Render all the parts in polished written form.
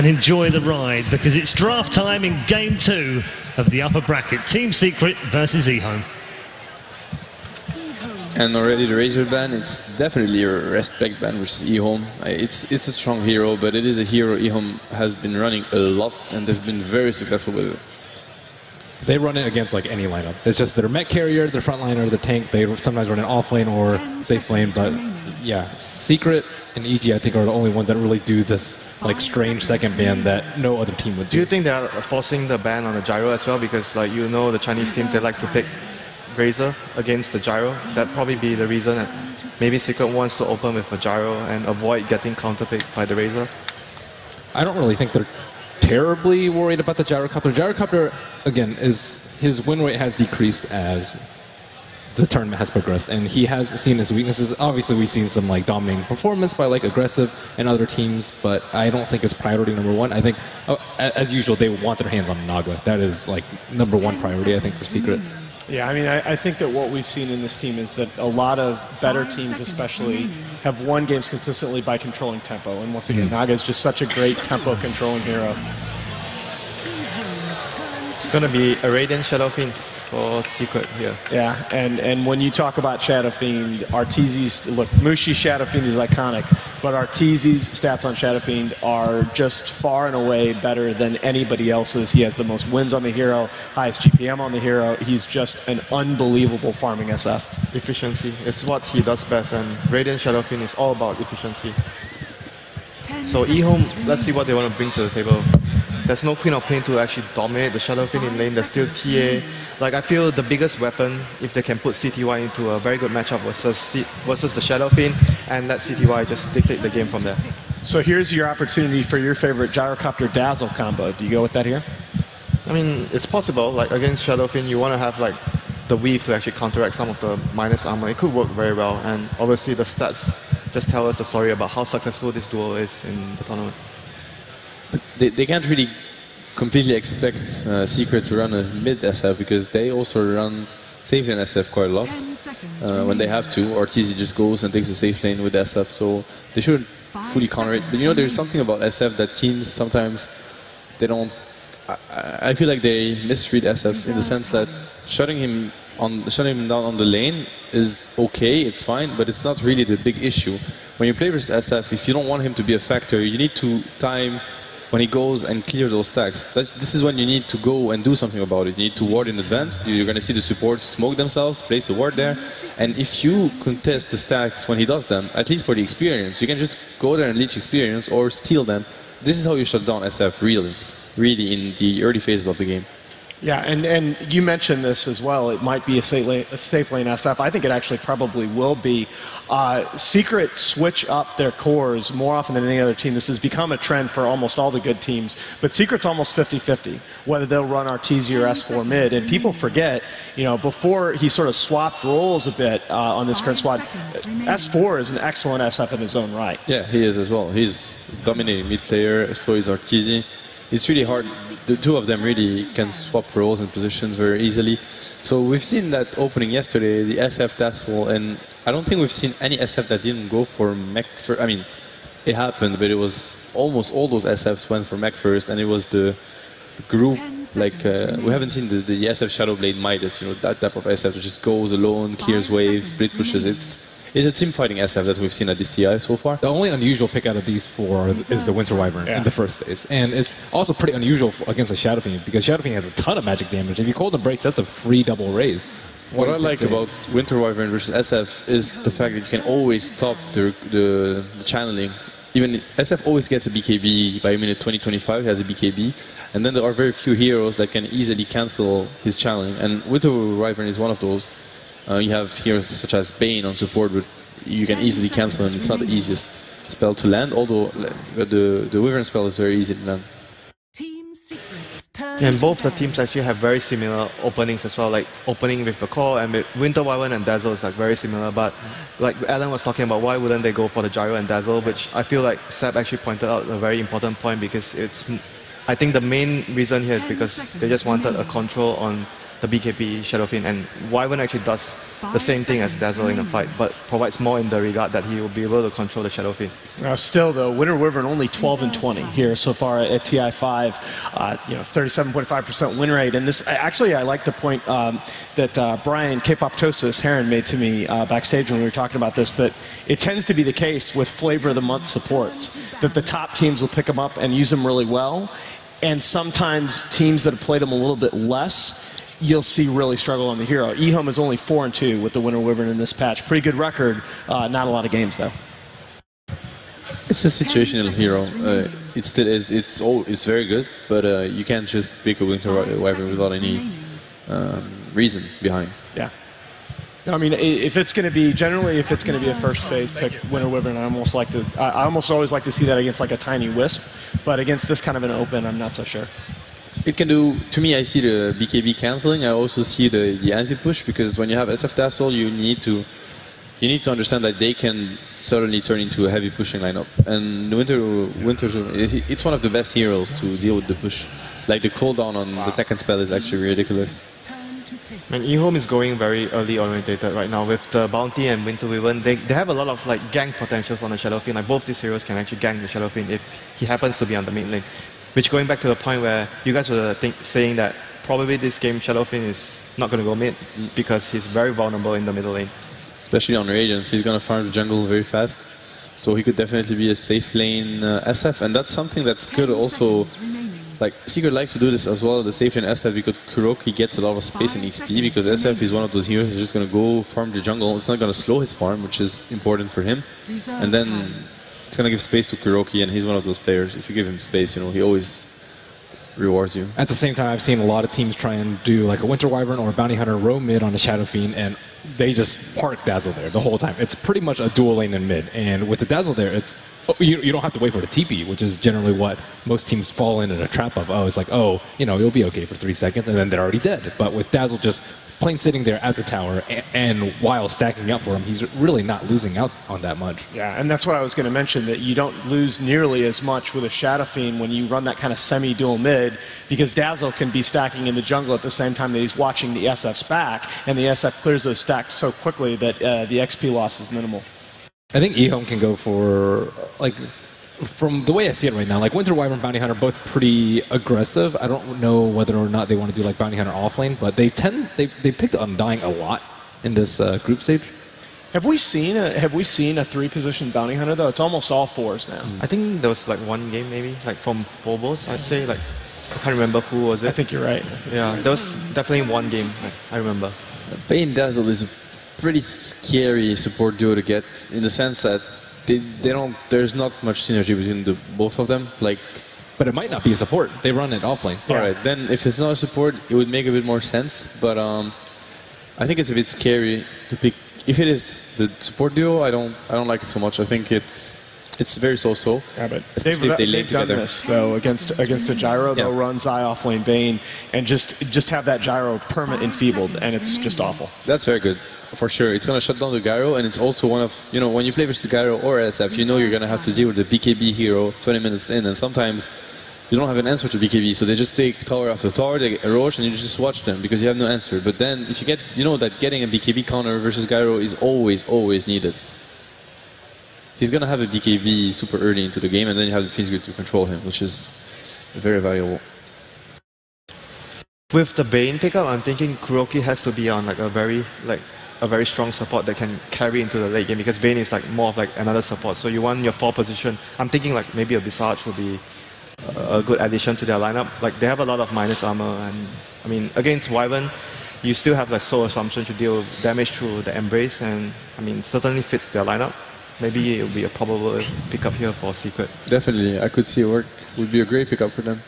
and enjoy the ride, because it's draft time in Game 2 of the upper bracket. Team Secret versus EHOME. And already the Razor ban, it's definitely a respect ban versus EHOME. It's a strong hero, but it is a hero EHOME has been running a lot, and they've been very successful with it. They run it against like any lineup. It's just their mech carrier, their frontliner, their tank. They sometimes run it off lane or safe lane, but yeah, Secret and EG I think are the only ones that really do this like strange second ban that no other team would do. Do you think they are forcing the ban on the gyro as well? Because like you know the Chinese teams, they like to pick Razor against the gyro. That'd probably be the reason that maybe Secret wants to open with a gyro and avoid getting counterpicked by the Razor. I don't really think they're terribly worried about the gyrocopter. Gyrocopter, again, his win rate has decreased as the tournament has progressed, and he has seen his weaknesses. Obviously, we've seen some like dominating performance by like Aggressive and other teams, but I don't think it's priority number one. I think, as usual, they want their hands on Naga. That is like number one priority, I think, for Secret. Yeah, I mean, I think that what we've seen in this team is that a lot of better teams especially have won games consistently by controlling tempo. And once again, Naga is just such a great tempo controlling hero. It's going to be a Radiant Shadow Fiend for Secret here. Yeah, and when you talk about Shadow Fiend, Arteezy's, look, Mushi's Shadow Fiend is iconic, but Arteezy's stats on Shadow Fiend are just far and away better than anybody else's. He has the most wins on the hero, highest GPM on the hero. He's just an unbelievable farming SF. Efficiency, it's what he does best, and Radiant Shadow Fiend is all about efficiency. So EHOME, let's see what they want to bring to the table. There's no Queen of Pain to actually dominate the Shadow Fiend in lane. There's still TA. Like, I feel the biggest weapon, if they can put CTY into a very good matchup versus the Shadow Fiend, and let CTY just dictate the game from there. So here's your opportunity for your favorite Gyrocopter Dazzle combo. Do you go with that here? I mean, it's possible. Like, against Shadow Fiend, you want to have, like, the weave to actually counteract some of the minus armor. It could work very well, and obviously the stats just tell us the story about how successful this duo is in the tournament. But they can't really completely expect Secret to run a mid SF, because they also run safe lane SF quite a lot when they have to. Arteezy just goes and takes the safe lane with SF, so they shouldn't fully counter it. But you know, there's something about SF that teams sometimes they don't. I feel like they misread SF in the sense that shutting him down on the lane is okay, it's fine, but it's not really the big issue. When you play versus SF, if you don't want him to be a factor, you need to time when he goes and clears those stacks. This is when you need to go and do something about it. You need to ward in advance. You're going to see the supports smoke themselves, place a ward there, and if you contest the stacks when he does them, at least for the experience, you can just go there and leech experience or steal them. This is how you shut down SF really in the early phases of the game. Yeah, and you mentioned this as well. It might be a safe lane SF. I think it actually probably will be. Secret switch up their cores more often than any other team. This has become a trend for almost all the good teams. But Secret's almost 50-50, whether they'll run Arteezy or S4 mid. And people forget, you know, before he sort of swapped roles a bit on this current squad, S4 is an excellent SF in his own right. Yeah, he is as well. He's dominating mid player, so is Arteezy. It's really hard. The two of them really can swap roles and positions very easily. So we've seen that opening yesterday, the SF Dazzle, and I don't think we've seen any SF that didn't go for mech first. I mean, it happened, but it was almost all those SFs went for mech first, and it was the group, like, we haven't seen the SF Shadowblade Midas, you know, that type of SF that just goes alone, clears waves, split pushes. It's a team-fighting SF that we've seen at this TI so far. The only unusual pick out of these four is the Winter Wyvern in the first phase. And it's also pretty unusual against a Shadow Fiend, because Shadow Fiend has a ton of magic damage. If you Cold and Breaks, that's a free double raise. What I like about Winter Wyvern versus SF is the fact that you can always stop the channeling. Even SF always gets a BKB by minute 20-25, he has a BKB. And then there are very few heroes that can easily cancel his channeling. And Winter Wyvern is one of those. You have heroes such as Bane on support, but you can easily cancel, and it's not the easiest spell to land, although the Wyvern spell is very easy to land. And both the teams actually have very similar openings as well, like opening with the core, and with Winter Wyvern and Dazzle is like very similar, but like Alan was talking about, why wouldn't they go for the Gyro and Dazzle, which I feel like Seb actually pointed out a very important point, because it's, I think the main reason here is because they just wanted a control on the BKB Shadowfiend, and Wyvern actually does the same thing as Dazzle in a fight, but provides more in the regard that he will be able to control the Shadowfiend. Still, though, Winter Wyvern only 12-20 here so far at TI5. 37.5% win rate. And this, actually, I like the point that Brian K-Poptosis Heron made to me backstage when we were talking about this, that it tends to be the case with Flavor of the Month supports, that the top teams will pick them up and use them really well, and sometimes teams that have played them a little bit less, you'll see really struggle on the hero. EHOME is only 4-2 with the Winter Wyvern in this patch. Pretty good record, not a lot of games though. It's a situational hero. It still is. It's very good, but you can't just pick a Winter Wyvern without any reason behind. Yeah. I mean, if it's going to be if it's going to be a first phase pick, Winter Wyvern, I almost always like to see that against like a tiny Wisp, but against this kind of an open, I'm not so sure. It can do, to me, I see the BKB cancelling. I also see the anti-push, because when you have SF Dazzle, you need to understand that they can suddenly turn into a heavy pushing lineup. And Winter, it's one of the best heroes to deal with the push. Like the cooldown on the second spell is actually ridiculous. And EHOME is going very early orientated right now with the Bounty and Winter Wyvern. They have a lot of like gank potentials on the Shadowfiend. Like both these heroes can actually gank the Shadowfiend if he happens to be on the mid lane. Which, going back to the point where you guys were saying that probably this game Shadowfiend is not going to go mid because he's very vulnerable in the middle lane. Especially on Radiant, he's going to farm the jungle very fast. So he could definitely be a safe lane SF, and that's something that's good also. Like, Secret likes to do this as well, the safe lane SF, because Kuroki gets a lot of space in XP, because SF is one of those heroes who's just going to go farm the jungle. It's not going to slow his farm, which is important for him. And then it's going to give space to Kuroki, and he's one of those players. If you give him space, you know, he always rewards you. At the same time, I've seen a lot of teams try and do like a Winter Wyvern or a Bounty Hunter row mid on a Shadowfiend, and they just park Dazzle there the whole time. It's pretty much a dual lane in mid, and with the Dazzle there, it's you don't have to wait for the TP, which is generally what most teams fall in a trap of. Oh, it's like, oh, you know, you'll be okay for 3 seconds, and then they're already dead. But with Dazzle just plain sitting there at the tower, and while stacking up for him, he's really not losing out on that much. Yeah, and that's what I was going to mention, that you don't lose nearly as much with a Shadowfiend when you run that kind of semi-dual mid, because Dazzle can be stacking in the jungle at the same time that he's watching the SF's back, and the SF clears those stacks so quickly that the XP loss is minimal. I think EHOME can go for, like, from the way I see it right now, like Winter Wyvern and Bounty Hunter are both pretty aggressive. I don't know whether or not they want to do like Bounty Hunter offlane, but they picked Undying a lot in this group stage. Have we seen a 3-position Bounty Hunter though? It's almost all 4s now. I think there was like one game maybe, like from Phobos, I'd say. Like I can't remember who was it. I think you're right. Yeah, there was definitely one game, I remember. Bane Dazzle is a pretty scary support duo to get, in the sense that there's not much synergy between both of them. Like, but it might not be a support. They run it offlane. Yeah. Alright, then if it's not a support, it would make a bit more sense. But I think it's a bit scary to pick. If it is the support duo, I don't like it so much. I think it's very so-so. Yeah, but especially if they lane done together. This though against a gyro. They'll run Zai offlane Bane and just have that gyro perma enfeebled, and it's just awful. That's very good. For sure, it's going to shut down the gyro, and it's also one of, you know, when you play versus gyro or SF, you know you're going to have to deal with the BKB hero 20 minutes in, and sometimes you don't have an answer to BKB, so they just take tower after tower, they get a roach, and you just watch them because you have no answer. But then if you get, you know that getting a BKB counter versus gyro is always needed. He's going to have a BKB super early into the game, and then you have the Fiend's Grid to control him, which is very valuable. With the Bane pickup, I'm thinking Kuroki has to be on like a very strong support that can carry into the late game, because Bane is like more of like another support. So you want your 4 position. I'm thinking like maybe a Visage would be a good addition to their lineup. Like they have a lot of minus armor, and I mean against Wyvern, you still have like Soul Assumption to deal with damage through the Embrace, and I mean certainly fits their lineup. Maybe it would be a probable pickup here for Secret. Definitely, I could see it work. Would be a great pickup for them.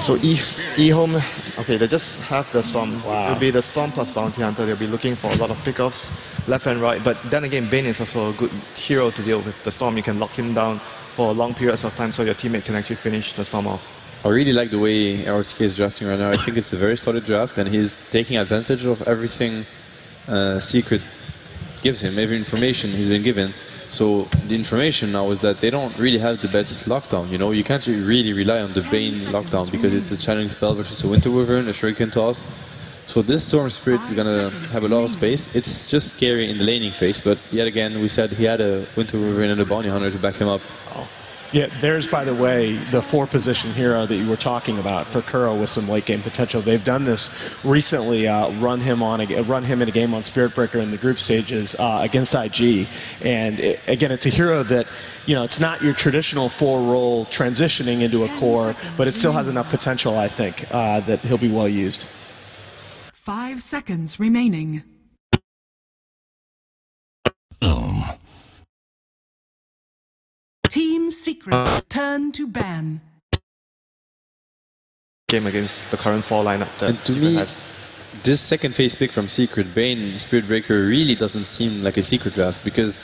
So EHOME, okay, they just have the Storm. Wow. It'll be the Storm plus Bounty Hunter. They'll be looking for a lot of pickups left and right. But then again, Bane is also a good hero to deal with. The Storm, you can lock him down for long periods of time so your teammate can actually finish the Storm off. I really like the way RTK is drafting right now. I think it's a very solid draft, and he's taking advantage of everything Secret gives him, every information he's been given. So the information now is that they don't really have the best lockdown. You know, you can't really rely on the Bane lockdown because it's a channeling spell versus a Winter Wyvern, a Shuriken toss. So this Storm Spirit is gonna have a lot of space. It's just scary in the laning phase, but yet again, we said he had a Winter Wyvern and a Bounty Hunter to back him up. Yeah, there's, by the way, the 4-position hero that you were talking about for Kuro with some late game potential. They've done this recently, run him in a game on Spirit Breaker in the group stages against IG. And again, it's a hero that, you know, it's not your traditional 4-role transitioning into a core, but it still has enough potential, I think, that he'll be well used. 5 seconds remaining. Team Secret's turn to ban. Game against the current 4 lineup that And to Secret me, has. this second phase pick from Secret, Bane, Spirit Breaker, really doesn't seem like a Secret draft because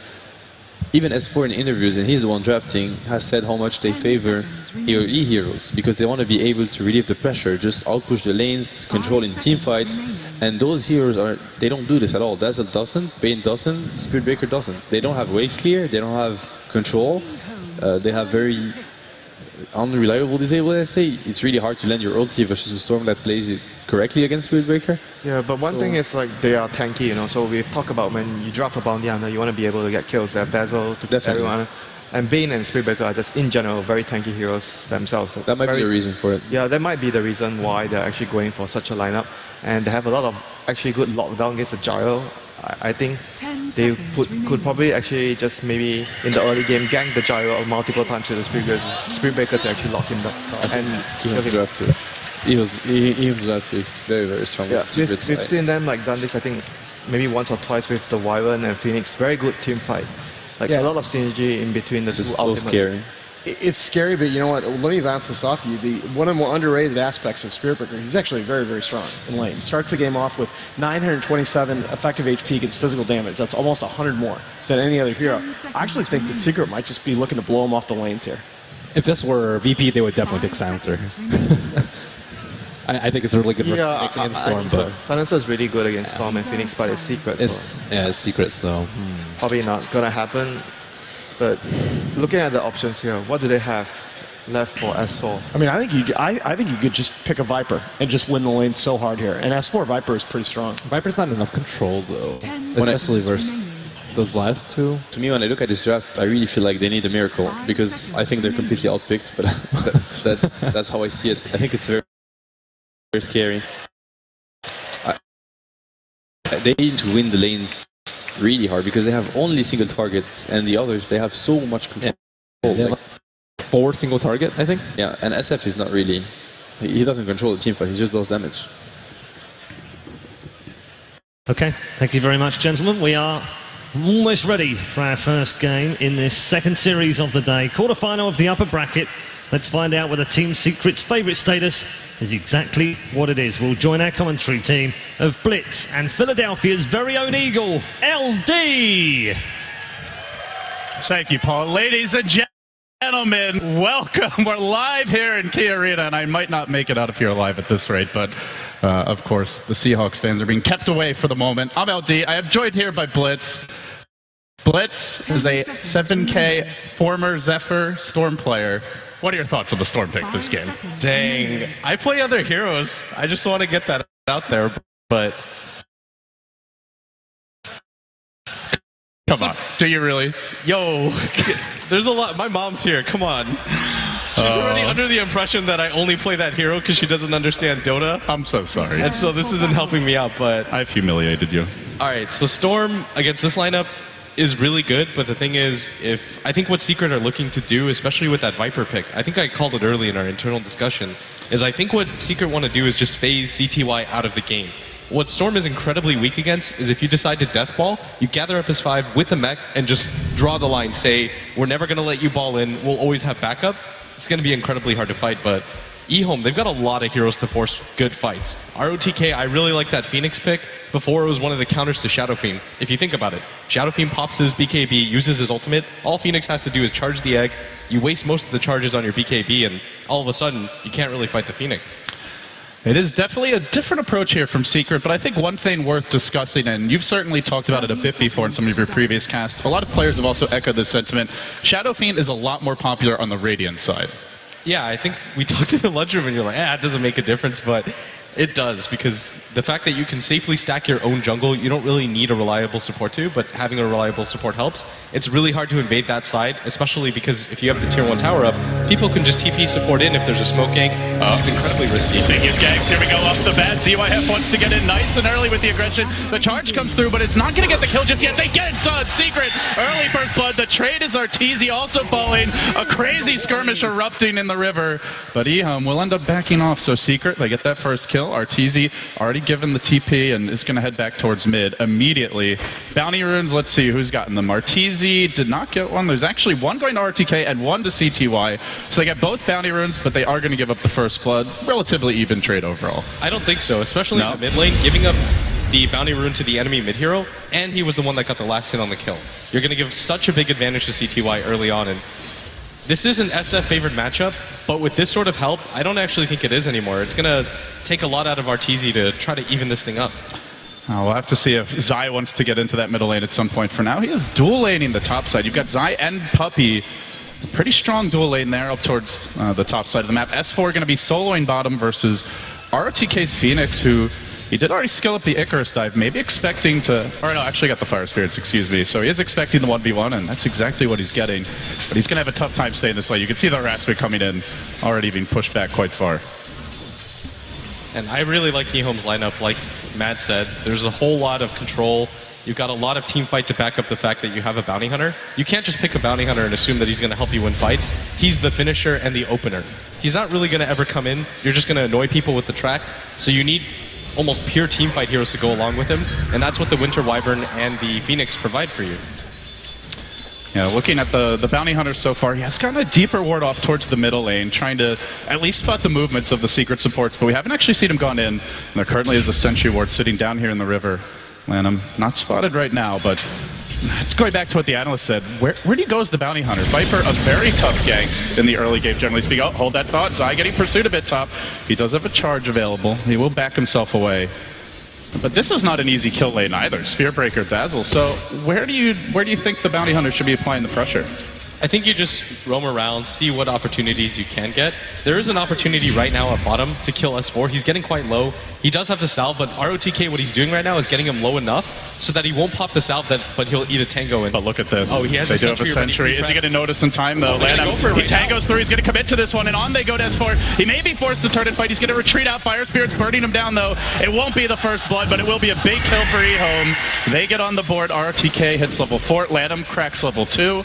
even S4 in interviews, and he's the one drafting, has said how much they favor AoE heroes because they want to be able to relieve the pressure, just outpush the lanes, control in team fight, and those heroes they don't do this at all. Dazzle doesn't, Bane doesn't, Spirit Breaker doesn't. They don't have wave clear, they don't have control, they have very unreliable disable, let's say. It's really hard to land your ulti versus a Storm that plays it correctly against Spirit Breaker. Yeah, but one thing is like they are tanky, you know, so we've talked about when you draft a Bounty Hunter, you want to be able to get kills. They have Dazzle to Definitely. everyone. And Bane and Spirit Breaker are just, in general, very tanky heroes themselves. So That might be the reason for it. Yeah, that might be the reason why they're actually going for such a lineup. And they have a lot of actually good lockdown against the Gyro. I think they could probably actually just maybe in the early game gank the Gyro multiple times with the Spirit Breaker to actually lock him down. And EHOME draft too. EHOME draft is very, very strong. Yeah, with Secret we've side. seen them like done this, I think, maybe once or twice with the Wyvern and Phoenix. Very good team fight. Like a lot of synergy in between the This two is so ultimates. scary. It's scary, but you know what? Let me bounce this off you. One of the more underrated aspects of Spirit Breaker, he's actually very, very strong in lane. Starts the game off with 927 effective HP against physical damage. That's almost 100 more than any other hero. I actually think that Secret might just be looking to blow him off the lanes here. If this were VP, they would definitely pick Silencer. I think it's a really good versus Phoenix and Storm, but Silencer is really good against Storm and Phoenix, but it's Secret. it's Secret, so Probably not gonna happen. But looking at the options here, what do they have left for S4? I mean, I think you could just pick a Viper and just win the lane so hard here. And S4 Viper is pretty strong. Viper's not enough control though, especially versus those last two. To me, when I look at this draft, I really feel like they need a miracle because I think they're completely outpicked. But that's how I see it. I think it's very, very scary. They need to win the lanes really hard because they have only single targets, and the others they have so much control. They have like 4 single target, I think. Yeah, and SF is not really. He doesn't control the team fight. He just does damage. Okay, thank you very much, gentlemen. We are almost ready for our first game in this second series of the day. Quarterfinal of the upper bracket. Let's find out whether Team Secret's favourite status is exactly what it is. We'll join our commentary team of Blitz and Philadelphia's very own Eagle, LD. Thank you, Paul. Ladies and gentlemen, welcome. We're live here in Key Arena, and I might not make it out if you're alive at this rate, but of course, the Seahawks fans are being kept away for the moment. I'm LD. I am joined here by Blitz. Blitz is a 7K former Zephyr Storm player. What are your thoughts on the Storm pick this game? Dang. I play other heroes. I just want to get that out there, but... Come on. Do you really? Yo, there's a lot. My mom's here. Come on. She's already under the impression that I only play that hero because she doesn't understand Dota. I'm so sorry. And so this isn't helping me out, but... I've humiliated you. All right, so Storm against this lineup is really good, but the thing is, I think what Secret are looking to do, especially with that Viper pick, I think I called it early in our internal discussion, is I think what Secret want to do is just phase CTY out of the game. What Storm is incredibly weak against is if you decide to deathball, you gather up his 5 with the mech and just draw the line, say, we're never going to let you ball in, we'll always have backup. It's going to be incredibly hard to fight, but EHOME, they've got a lot of heroes to force good fights. ROTK, I really like that Phoenix pick. Before, it was one of the counters to Shadow Fiend. If you think about it, Shadow Fiend pops his BKB, uses his ultimate. All Phoenix has to do is charge the egg. You waste most of the charges on your BKB, and all of a sudden, you can't really fight the Phoenix. It is definitely a different approach here from Secret, but I think one thing worth discussing, and you've certainly talked about it a bit before in some of your previous casts, a lot of players have also echoed this sentiment. Shadow Fiend is a lot more popular on the Radiant side. Yeah, I think we talked in the lunch room and you're like, it doesn't make a difference, but it does, because the fact that you can safely stack your own jungle, you don't really need a reliable support to, but having a reliable support helps. It's really hard to invade that side, especially because if you have the tier 1 tower up, people can just TP support in if there's a smoke gank. It's incredibly risky. Speaking of ganks, here we go off the bat. ZYF wants to get in nice and early with the aggression. The charge comes through, but it's not going to get the kill just yet. They get it done. Secret, early first blood. The trade is Arteezy also falling. A crazy skirmish erupting in the river, but EHOME will end up backing off. So Secret, they get that first kill. Arteezy already given the TP and is going to head back towards mid immediately. Bounty runes, let's see who's gotten them. Arteezy did not get one. There's actually one going to RTK and one to CTY. So they get both bounty runes, but they are going to give up the first blood. Relatively even trade overall. I don't think so, especially in the mid lane, giving up the bounty rune to the enemy mid hero, and he was the one that got the last hit on the kill. You're going to give such a big advantage to CTY early on, and this is an SF favored matchup, but with this sort of help, I don't actually think it is anymore. It's going to take a lot out of Arteezy to try to even this thing up. We'll have to see if Zai wants to get into that middle lane at some point. For now, he is dual laning the top side. You've got Zai and Puppey. Pretty strong dual lane there up towards the top side of the map. S4 going to be soloing bottom versus ROTK's Phoenix, who he did already skill up the Icarus dive, maybe expecting to... Or no, actually got the Fire Spirits, excuse me. So he is expecting the 1v1, and that's exactly what he's getting. But he's going to have a tough time staying this lane. You can see the harassment coming in, already being pushed back quite far. And I really like EHOME's lineup. Like Matt said, there's a whole lot of control. You've got a lot of team fight to back up the fact that you have a bounty hunter. You can't just pick a bounty hunter and assume that he's going to help you win fights. He's the finisher and the opener. He's not really going to ever come in. You're just going to annoy people with the track. So you need almost pure team fight heroes to go along with him. And that's what the Winter Wyvern and the Phoenix provide for you. Yeah, looking at the bounty hunter so far, he has gotten a deeper ward off towards the middle lane, trying to at least spot the movements of the Secret supports, but we haven't actually seen him gone in. And there currently is a sentry ward sitting down here in the river. Lanham, not spotted right now, but it's going back to what the analyst said. Where do you go as the bounty hunter? Viper, a very tough gank in the early game, generally speaking. Oh, hold that thought. Zai getting pursued a bit top. He does have a charge available. He will back himself away. But this is not an easy kill lane either. Spearbreaker, Dazzle. So where do you think the bounty hunter should be applying the pressure? I think you just roam around, see what opportunities you can get. There is an opportunity right now at bottom to kill S4. He's getting quite low. He does have the salve, but ROTK, what he's doing right now is getting him low enough so that he won't pop the salve, but he'll eat a tango. And but look at this. Oh, he has they do have a sentry. Is he going to notice in time, though? He tangos through. He's going to commit to this one, and on they go to S4. He may be forced to turn and fight. He's going to retreat out. Fire Spirit's burning him down, though. It won't be the first blood, but it will be a big kill for EHOME. They get on the board. ROTK hits level 4. Lanham cracks level 2.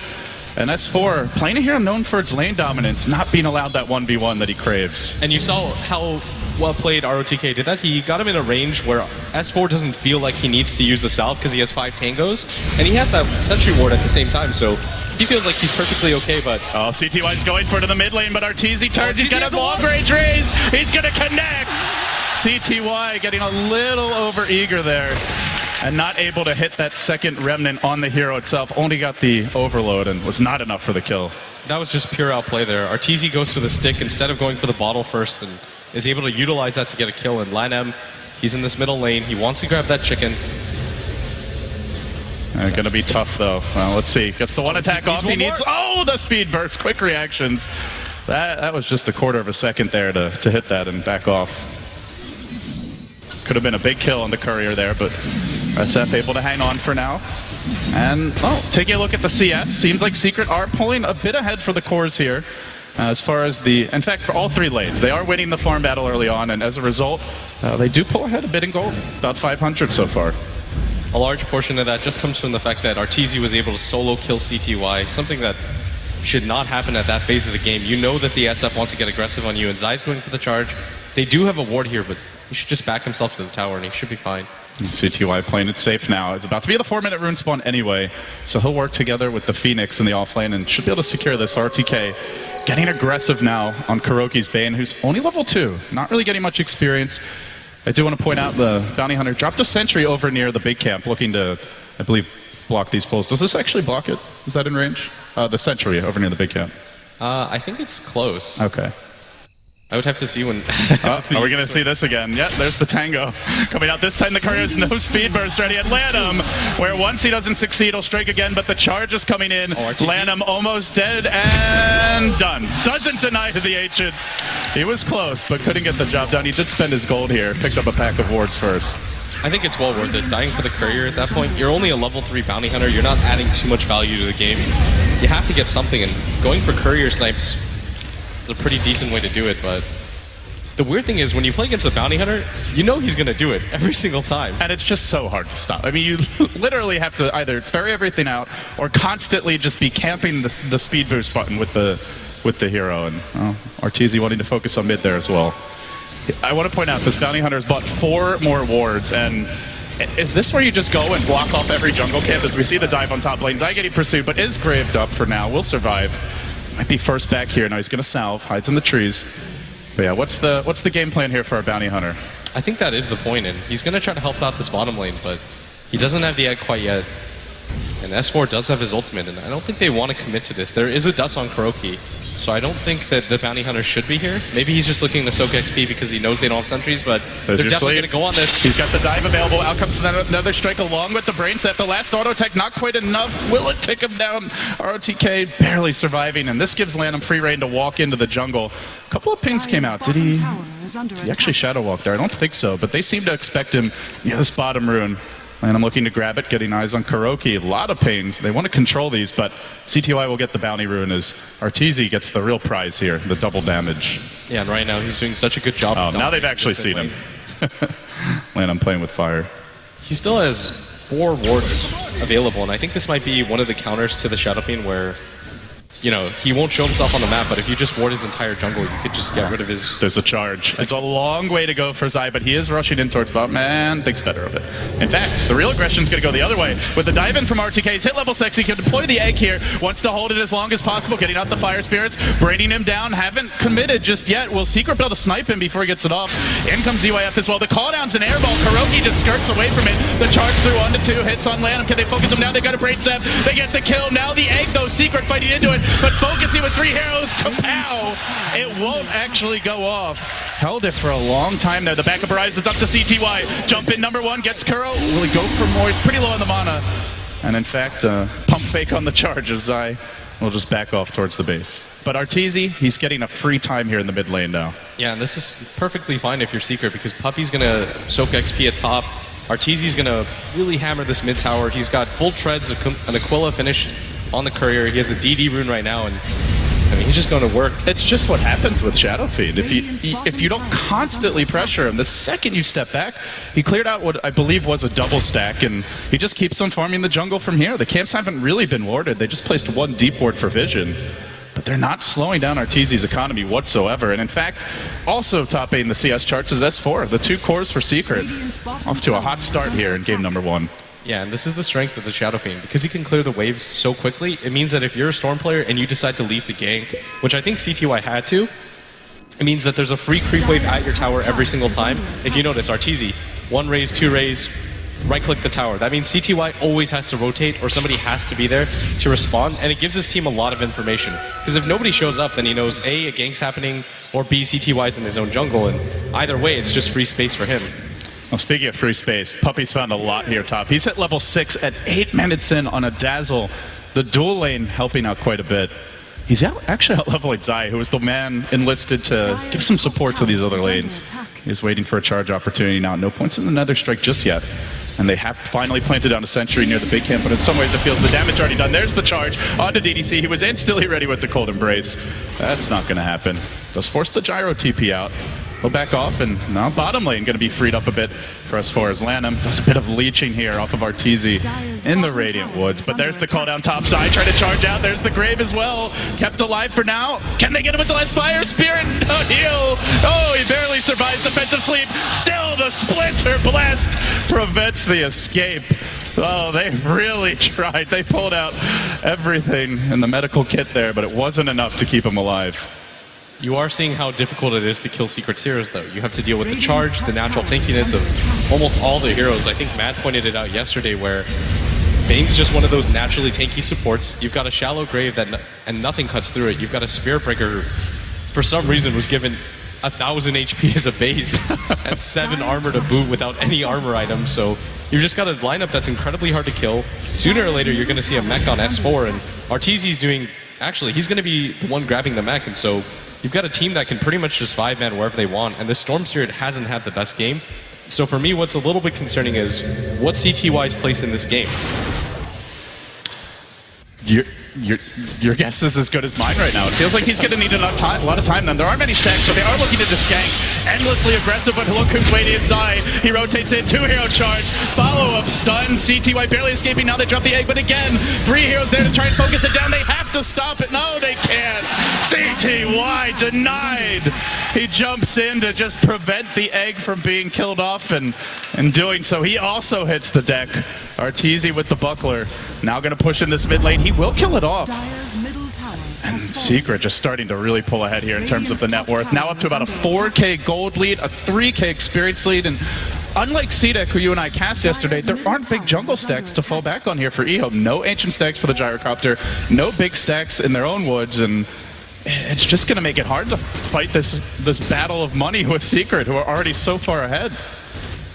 And S4, playing a hero known for its lane dominance, not being allowed that 1v1 that he craves. And you saw how well played ROTK did that. He got him in a range where S4 doesn't feel like he needs to use the salve because he has 5 tangos, and he has that sentry ward at the same time, so he feels like he's perfectly okay, but... Oh, CTY's going for it in the mid lane, but Arteezy turns. He's got a long-range raise. He's going to connect. CTY getting a little over-eager there, and not able to hit that second remnant on the hero itself. Only got the overload and was not enough for the kill. That was just pure outplay there. Arteezy goes for the stick instead of going for the bottle first and is able to utilize that to get a kill. And Lanham, he's in this middle lane. He wants to grab that chicken. Going to be tough, though. Well, let's see. Gets the one attack off. He needs... Oh, the speed burst. Quick reactions. That was just a quarter of a second there to hit that and back off. Could have been a big kill on the courier there, but SF able to hang on for now. And, oh, taking a look at the CS, seems like Secret are pulling a bit ahead for the cores here. As far as the, in fact, for all 3 lanes, they are winning the farm battle early on, and as a result, they do pull ahead a bit in gold, about 500 so far. A large portion of that just comes from the fact that Arteezy was able to solo kill CTY, something that should not happen at that phase of the game. You know that the SF wants to get aggressive on you, and Zai's going for the charge. They do have a ward here, but he should just back himself to the tower, and he should be fine. And CTY playing it safe now. It's about to be the 4-minute rune spawn anyway, so he'll work together with the Phoenix in the offlane and should be able to secure this. RTK getting aggressive now on Kuroki's Bane, who's only level 2, not really getting much experience. I do want to point out the Bounty Hunter dropped a sentry over near the big camp, looking to, I believe, block these pulls. Does this actually block it? Is that in range? The sentry over near the big camp. I think it's close. Okay. I would have to see when... Are we going to see this again? Yep, there's the tango coming out. This time the courier's no speed burst ready at Lanham, where once he doesn't succeed, he'll strike again, but the charge is coming in. Lanham almost dead and done. Doesn't deny to the ancients. He was close, but couldn't get the job done. He did spend his gold here, picked up a pack of wards first. I think it's well worth it. Dying for the courier at that point, you're only a level 3 bounty hunter. You're not adding too much value to the game. You have to get something, and going for courier snipes is a pretty decent way to do it, but the weird thing is when you play against a bounty hunter, you know he's going to do it every single time. And it's just so hard to stop. I mean, you literally have to either ferry everything out or constantly just be camping the speed boost button with the hero. And Arteezy wanting to focus on mid there as well. I want to point out this bounty hunter has bought 4 more wards, and is this where you just go and block off every jungle camp? As we see the dive on top lane, Zai getting pursued, but is graved up for now. Will survive. Might be first back here. Now he's going to salve, hides in the trees. But yeah, what's the game plan here for our bounty hunter? I think that is the point, and he's going to try to help out this bottom lane, but he doesn't have the egg quite yet. And S4 does have his ultimate, and I don't think they want to commit to this. There is a dust on Kuroki, so I don't think that the bounty hunter should be here. Maybe he's just looking to soak XP because he knows they don't have sentries, but they're definitely going to go on this. He's got the dive available. Out comes another strike along with the brain set. The last auto tech, not quite enough. Will it take him down? ROTK barely surviving, and this gives Lanham free reign to walk into the jungle. A couple of pings came out. Did he actually shadow walk there? I don't think so, but they seem to expect him near this bottom rune. And I'm looking to grab it, getting eyes on Kuroki. A lot of pings. They want to control these, but CTY will get the bounty rune as Arteezy gets the real prize here, the double damage. Yeah, and right now he's doing such a good job. Oh, now they've actually seen him. I'm playing with fire. He still has 4 wards available, and I think this might be one of the counters to the Shadow Fiend where, you know, he won't show himself on the map, but if you just ward his entire jungle, you could just get rid of his... There's a charge. It's a long way to go for Zai, but he is rushing in towards bot. Man, thinks better of it. In fact, the real aggression's going to go the other way. With the dive in from RTK, he's hit level 6. He can deploy the egg here. Wants to hold it as long as possible, getting out the fire spirits, braining him down. Haven't committed just yet. Will Secret be able to snipe him before he gets it off? In comes EYF as well. The call down's an airball. Kuroki just skirts away from it. The charge through 1 to 2 hits on Lanham. Can they focus him now? They got a brain set. They get the kill. Now the egg, though. Secret fighting into it, but focusing with 3 heroes, kapow! It won't actually go off. Held it for a long time there. The backup rise is up to CTY. Jump in number 1, gets Kuro. Will he go for more? He's pretty low on the mana. And in fact, pump fake on the charge as Zai will just back off towards the base. But Arteezy, he's getting a free time here in the mid lane now. Yeah, and this is perfectly fine if you're Secret because Puppy's going to soak XP at top. Arteezy's going to really hammer this mid tower. He's got full treads, an Aquila finished on the courier. He has a DD rune right now, and I mean, he's just going to work. It's just what happens with Shadow Fiend. If you don't constantly pressure him, the second you step back, he cleared out what I believe was a double stack, and he just keeps on farming the jungle from here. The camps haven't really been warded. They just placed 1 deep ward for vision. But they're not slowing down Arteezy's economy whatsoever. And in fact, also topping the CS charts is S4, the 2 cores for Secret. Off to a hot start here in game number 1. Yeah, and this is the strength of the Shadow Fiend. Because he can clear the waves so quickly, it means that if you're a Storm player and you decide to leave the gank, which I think CTY had to, it means that there's a free creep wave at your tower every single time. If you notice, Arteezy, 1 raise, 2 raise, right-click the tower. That means CTY always has to rotate or somebody has to be there to respond, and it gives his team a lot of information. Because if nobody shows up, then he knows A, a gank's happening, or B, CTY's in his own jungle, and either way, it's just free space for him. Well, speaking of free space, Puppy's found a lot here top. He's at level 6 at 8 minutes in on a Dazzle. The dual lane helping out quite a bit. He's actually out-leveling Zai, who was the man enlisted to give some support to these other lanes. He's waiting for a charge opportunity now. No points in the Nether Strike just yet. And they have finally planted down a sentry near the big camp, but in some ways it feels the damage already done. There's the charge onto DDC. He was instantly ready with the Cold Embrace. That's not going to happen. Does force the Gyro TP out. He'll back off, and now bottom lane going to be freed up a bit for S4 as Lanham does a bit of leeching here off of Arteezy in the Radiant Woods. But there's the call down top side, trying to charge out. There's the Grave as well, kept alive for now. Can they get him with the last Fire Spirit? No heal. Oh, he barely survives defensive sleep. Still the Splinter Blast prevents the escape. Oh, they really tried. They pulled out everything in the medical kit there, but it wasn't enough to keep him alive. You are seeing how difficult it is to kill Secret heroes, though. You have to deal with the charge, the natural tankiness of almost all the heroes. I think Matt pointed it out yesterday where Bane's just one of those naturally tanky supports. You've got a shallow grave and nothing cuts through it. You've got a Spirit Breaker, for some reason, was given 1,000 HP as a base and 7 armor to boot without any armor items. So you've just got a lineup that's incredibly hard to kill. Sooner or later, you're going to see a mech on S4, and Arteezy's doing... Actually, he's going to be the one grabbing the mech, and so you've got a team that can pretty much just 5-man wherever they want, and the Storm Spirit hasn't had the best game. So for me, what's a little bit concerning is what's CTY's place in this game? Your guess is as good as mine right now. It feels like he's going to need a lot of time then. There aren't many stacks, but they are looking to just gank. Endlessly aggressive, but look who's waiting inside. He rotates in, 2-hero charge. Follow-up stun. CTY barely escaping. Now they drop the egg, but again, 3 heroes there to try and focus it down. They have to stop it. No, they can't. CTY denied. He jumps in to just prevent the egg from being killed off, and in doing so, he also hits the deck. Arteezy with the buckler. Now going to push in this mid lane. He will kill it off. And Secret just starting to really pull ahead here in terms of the net worth. Now up to about a 4K gold lead, a 3K experience lead, and unlike CDEC, who you and I cast yesterday, there aren't big jungle stacks to fall back on here for EHOME. No ancient stacks for the Gyrocopter, no big stacks in their own woods, and it's just going to make it hard to fight this battle of money with Secret, who are already so far ahead.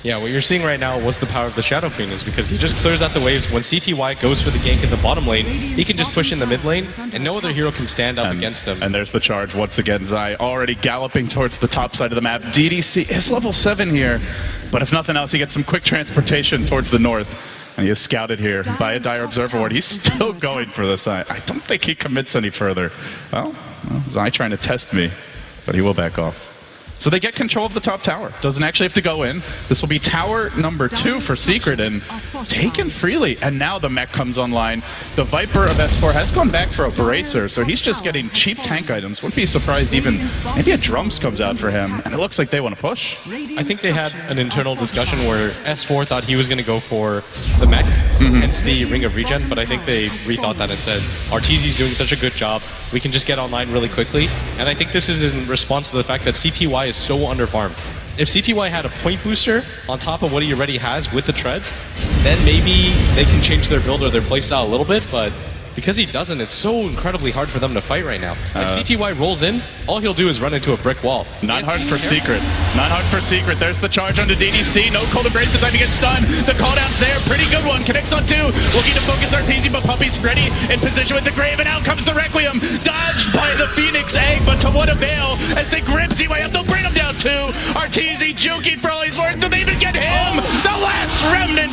Yeah, what you're seeing right now was the power of the Shadow Fiend, is because he just clears out the waves. When CTY goes for the gank in the bottom lane, he can just push in the mid lane, and no other hero can stand up against him. And there's the charge once again. Zai already galloping towards the top side of the map. DDC is level 7 here, but if nothing else, he gets some quick transportation towards the north. And he is scouted here by a Dire Observer Ward. He's still going for this. I don't think he commits any further. Well, Zai trying to test me, but he will back off. So they get control of the top tower. Doesn't actually have to go in. This will be tower number 2 for Secret, and taken freely. And now the mech comes online. The Viper of S4 has gone back for a Bracer, so he's just getting cheap tank items. Wouldn't be surprised even maybe a Drums comes out for him. And it looks like they want to push. I think they had an internal discussion where S4 thought he was going to go for the mech, hence the Ring of Regen, but I think they rethought that and said, Arteezy's doing such a good job, we can just get online really quickly. And I think this is in response to the fact that CTY is so underfarmed. If CTY had a point booster on top of what he already has with the treads, then maybe they can change their build or their playstyle a little bit, but because he doesn't, it's so incredibly hard for them to fight right now. Like CTY rolls in, all he'll do is run into a brick wall. Not hard for Secret. Not hard for Secret. There's the charge onto DDC. No cold embrace the time to get stunned. The call down's there. Pretty good one. Connects on 2. Looking to focus Arteezy, but Puppy's ready in position with the Grave, and out comes the Requiem. Dodged by the Phoenix Egg, but to what avail as they grip Z-Way up. They'll bring him down 2. Arteezy juking for all he's worth. Do they even get him? The last remnant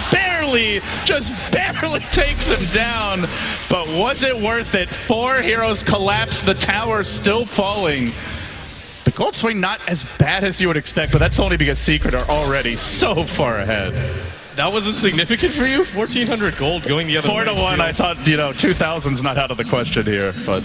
just barely takes him down. But was it worth it? 4 heroes collapse, the tower still falling. The gold swing not as bad as you would expect, but that's only because Secret are already so far ahead. That wasn't significant for you? 1,400 gold going the other way. 4-1, I thought, 2,000's not out of the question here, but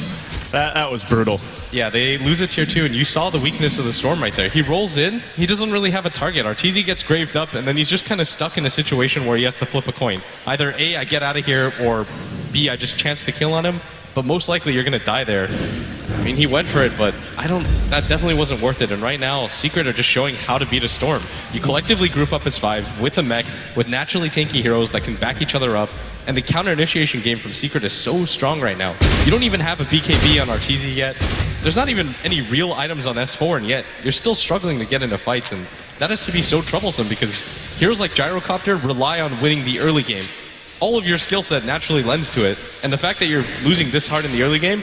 that was brutal. Yeah, they lose a tier 2, and you saw the weakness of the Storm right there. He rolls in, he doesn't really have a target. Arteezy gets graved up, and then he's just kind of stuck in a situation where he has to flip a coin. Either A, I get out of here, or B, I just chance the kill on him, but most likely you're going to die there. I mean, he went for it, but that definitely wasn't worth it. And right now, Secret are just showing how to beat a Storm. You collectively group up as 5 with a mech, with naturally tanky heroes that can back each other up, and the counter initiation game from Secret is so strong right now. You don't even have a BKB on Arteezy yet. There's not even any real items on S4, and yet you're still struggling to get into fights, and that has to be so troublesome because heroes like Gyrocopter rely on winning the early game. All of your skill set naturally lends to it, and the fact that you're losing this hard in the early game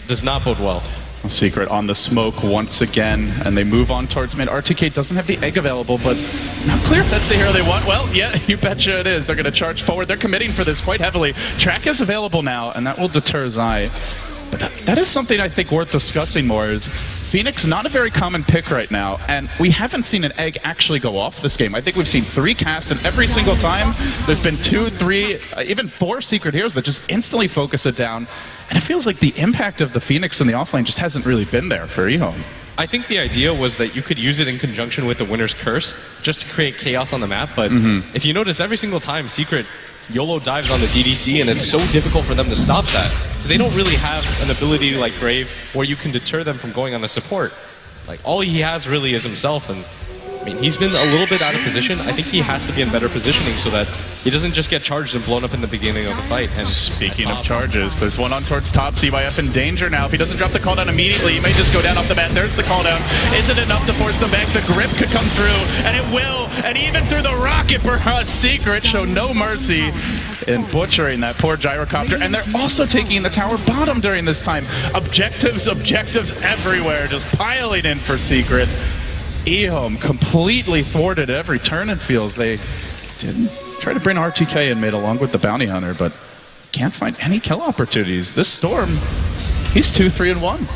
does not bode well. Secret on the smoke once again, and they move on towards mid. RTK doesn't have the egg available, but not clear if that's the hero they want. Well, yeah, you betcha it is. They're going to charge forward. They're committing for this quite heavily. Track is available now, and that will deter Zai. But that is something I think worth discussing more is Phoenix, not a very common pick right now, and we haven't seen an egg actually go off this game. I think we've seen 3 cast, and every single time there's been 2, 3, even 4 Secret heroes that just instantly focus it down. And it feels like the impact of the Phoenix in the offlane just hasn't really been there for EHOME. I think the idea was that you could use it in conjunction with the Winner's Curse just to create chaos on the map, but if you notice, every single time Secret YOLO dives on the DDC, and it's so difficult for them to stop that. Because they don't really have an ability like Brave where you can deter them from going on the support. Like, all he has really is himself, and I mean, he's been a little bit out of position. I think he has to be in better positioning so that he doesn't just get charged and blown up in the beginning of the fight. And speaking of charges, there's one on towards top. CYF in danger now. If he doesn't drop the call down immediately, he may just go down off the bat. There's the call down. Is it enough to force them back? The grip could come through, and it will. And even through the rocket barrage, Secret show no mercy in butchering that poor gyrocopter. And they're also taking the tower bottom during this time. Objectives everywhere, just piling in for Secret. EHOME completely thwarted every turn, it feels. They didn't try to bring RTK in mid along with the Bounty Hunter, but can't find any kill opportunities. This Storm, he's 2-3-1.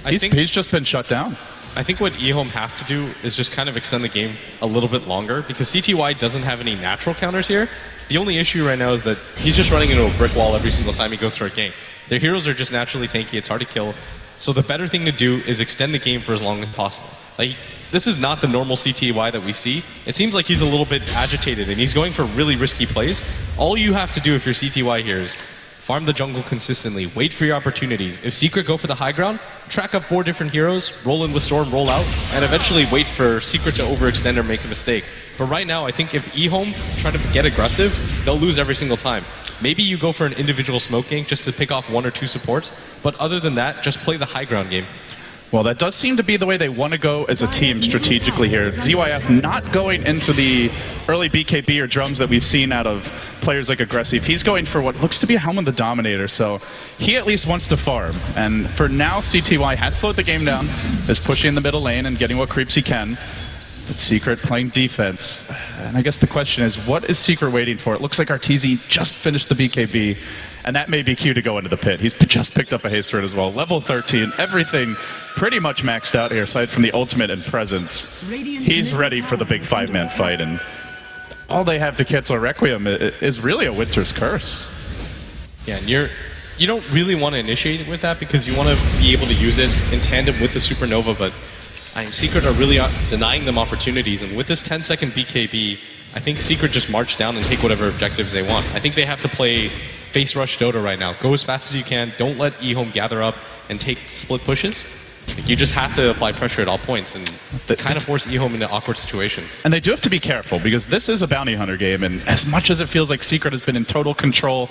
He's just been shut down. I think what EHOME have to do is just kind of extend the game a little bit longer, because CTY doesn't have any natural counters here. The only issue right now is that he's just running into a brick wall every single time he goes for a gank. Their heroes are just naturally tanky, it's hard to kill. So the better thing to do is extend the game for as long as possible. Like, this is not the normal CTY that we see. It seems like he's a little bit agitated and he's going for really risky plays. All you have to do if you're CTY here is farm the jungle consistently, wait for your opportunities. If Secret go for the high ground, track up 4 different heroes, roll in with Storm, roll out, and eventually wait for Secret to overextend or make a mistake. But right now, I think if EHOME try to get aggressive, they'll lose every single time. Maybe you go for an individual smoke gank just to pick off 1 or 2 supports, but other than that, just play the high ground game. Well, that does seem to be the way they want to go as a team strategically here. ZYF not going into the early BKB or drums that we've seen out of players like Aggressive. He's going for what looks to be a Helm of the Dominator, so he at least wants to farm. And for now, CTY has slowed the game down, is pushing in the middle lane and getting what creeps he can. But Secret playing defense. And I guess the question is, what is Secret waiting for? It looks like Arteezy just finished the BKB, and that may be cue to go into the pit. He's just picked up a haste rate as well. Level 13, everything pretty much maxed out here, aside from the ultimate and presence. He's ready for the big 5-man fight, and all they have to cancel Requiem is really a Winter's Curse. Yeah, and you don't really want to initiate it with that because you want to be able to use it in tandem with the Supernova, but Secret are really denying them opportunities, and with this 10-second BKB, I think Secret just march down and take whatever objectives they want. I think they have to play face rush Dota right now. Go as fast as you can, don't let EHOME gather up and take split pushes. Like, you just have to apply pressure at all points and kind of force EHOME into awkward situations. And they do have to be careful because this is a Bounty Hunter game, and as much as it feels like Secret has been in total control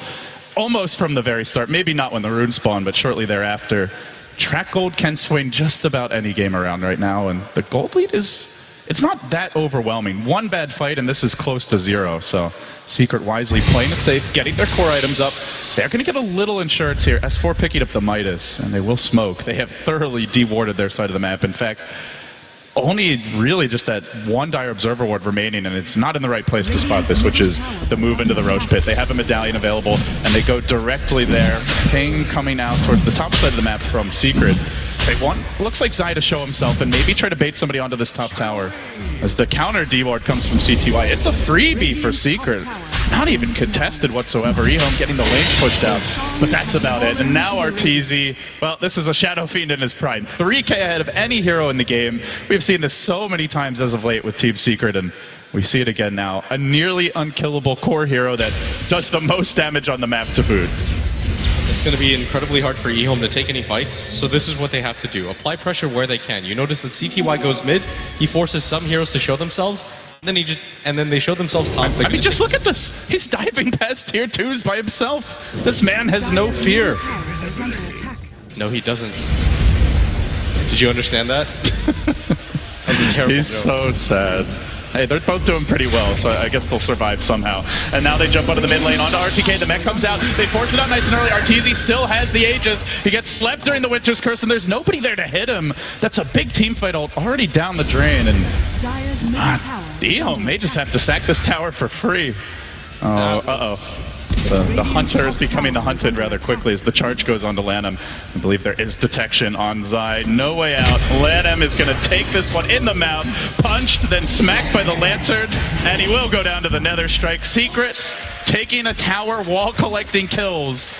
almost from the very start, maybe not when the runes spawn, but shortly thereafter, Track Gold can swing just about any game around right now, and the gold lead it's not that overwhelming. One bad fight, and this is close to 0, so Secret wisely playing it safe, getting their core items up. They're going to get a little insurance here. S4 picking up the Midas, and they will smoke. They have thoroughly de-warded their side of the map. In fact, only really just that one Dire Observer ward remaining, and it's not in the right place to spot this, which is the move into the Roche Pit. They have a medallion available, and they go directly there. Ping coming out towards the top side of the map from Secret. They want, looks like Zai to show himself and maybe try to bait somebody onto this top tower. As the counter D-ward comes from CTY, it's a freebie for Secret. Not even contested whatsoever. EHOME getting the lanes pushed out, but that's about it. And now Arteezy, well, this is a Shadow Fiend in his prime. 3K ahead of any hero in the game. We've seen this so many times as of late with Team Secret, and we see it again now. A nearly unkillable core hero that does the most damage on the map to boot. It's going to be incredibly hard for EHOME to take any fights, so this is what they have to do. Apply pressure where they can. You notice that CTY goes mid, he forces some heroes to show themselves, and then they show themselves top. I mean, just look at this. He's diving past tier 2s by himself. This man has no fear. No, he doesn't. Did you understand that? That was a terrible He's joke. so sad. Hey, they're both doing pretty well, so I guess they'll survive somehow. And now they jump out of the mid lane onto RTK. The mech comes out. They force it out nice and early. Arteezy still has the Aegis. He gets slept during the Winter's Curse, and there's nobody there to hit him. That's a big team fight already down the drain. And EHOME may just have to sack this tower for free. Oh, uh-oh. The hunter is becoming the hunted rather quickly as the charge goes on to Lanham. I believe there is detection on Zai. No way out. Lanham is going to take this one in the mouth. Punched, then smacked by the Lantern, and he will go down to the Nether Strike. Secret taking a tower while collecting kills.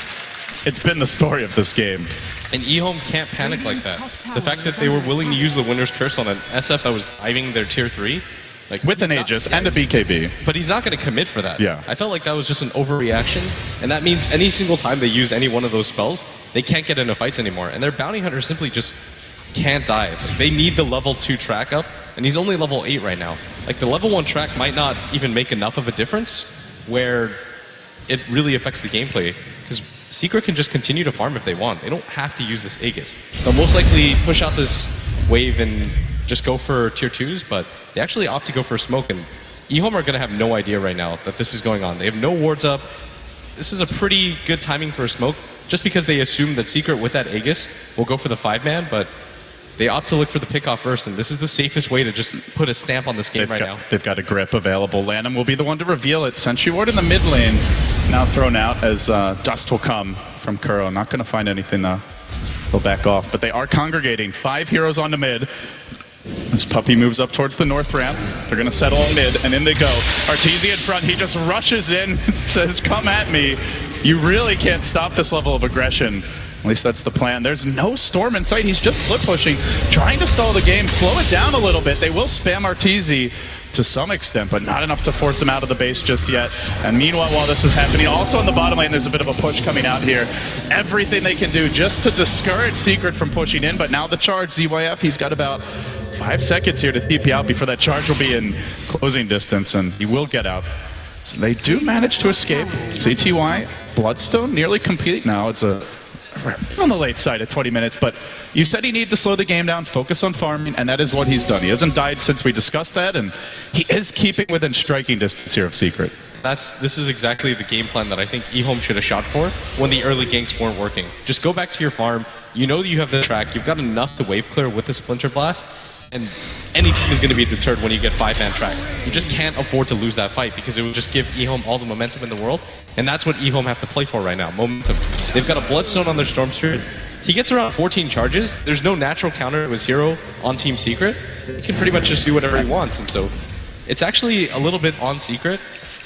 It's been the story of this game. And EHOME can't panic like that. The fact that they were willing to use the Winter's Curse on an SF that was diving their tier 3, like, with an Aegis and a BKB. But he's not going to commit for that. Yeah. I felt like that was just an overreaction, and that means any single time they use any one of those spells, they can't get into fights anymore, and their Bounty Hunter simply just can't dive. Like, they need the level 2 track up, and he's only level 8 right now. Like, the level 1 track might not even make enough of a difference, where it really affects the gameplay. Because Secret can just continue to farm if they want. They don't have to use this Aegis. They'll most likely push out this wave and just go for tier 2s, but they actually opt to go for smoke, and EHOME are going to have no idea right now that this is going on. They have no wards up. This is a pretty good timing for a smoke, just because they assume that Secret with that Aegis will go for the 5-man, but they opt to look for the pick-off first, and this is the safest way to just put a stamp on this game now. They've got a grip available. Lanham will be the one to reveal it. Sentry Ward in the mid lane, now thrown out as dust will come from Kuro. Not going to find anything though. They'll back off, but they are congregating. 5 heroes on the mid. This puppy moves up towards the north ramp. They're going to settle on mid, and in they go. Arteezy in front. He just rushes in, says, "Come at me." You really can't stop this level of aggression. At least that's the plan. There's no Storm in sight. He's just split pushing, trying to stall the game, slow it down a little bit. They will spam Arteezy to some extent, but not enough to force him out of the base just yet. And meanwhile, while this is happening, also in the bottom lane, there's a bit of a push coming out here. Everything they can do just to discourage Secret from pushing in, but now the charge, ZYF, he's got about 5 seconds here to TP out before that charge will be in closing distance, and he will get out. So they do manage to escape. CTY, Bloodstone nearly complete now. It's on the late side at 20 minutes, but you said he needed to slow the game down, focus on farming, and that is what he's done. He hasn't died since we discussed that, and he is keeping within striking distance here of Secret. This is exactly the game plan that I think EHOME should have shot for when the early ganks weren't working. Just go back to your farm. You know you have the track. You've got enough to wave clear with the Splinter Blast, and any team is going to be deterred when you get 5-man track. You just can't afford to lose that fight because it would just give EHOME all the momentum in the world, and that's what EHOME have to play for right now, momentum. They've got a Bloodstone on their Storm Spirit. He gets around 14 charges. There's no natural counter to his hero on Team Secret. He can pretty much just do whatever he wants, and so it's actually a little bit on Secret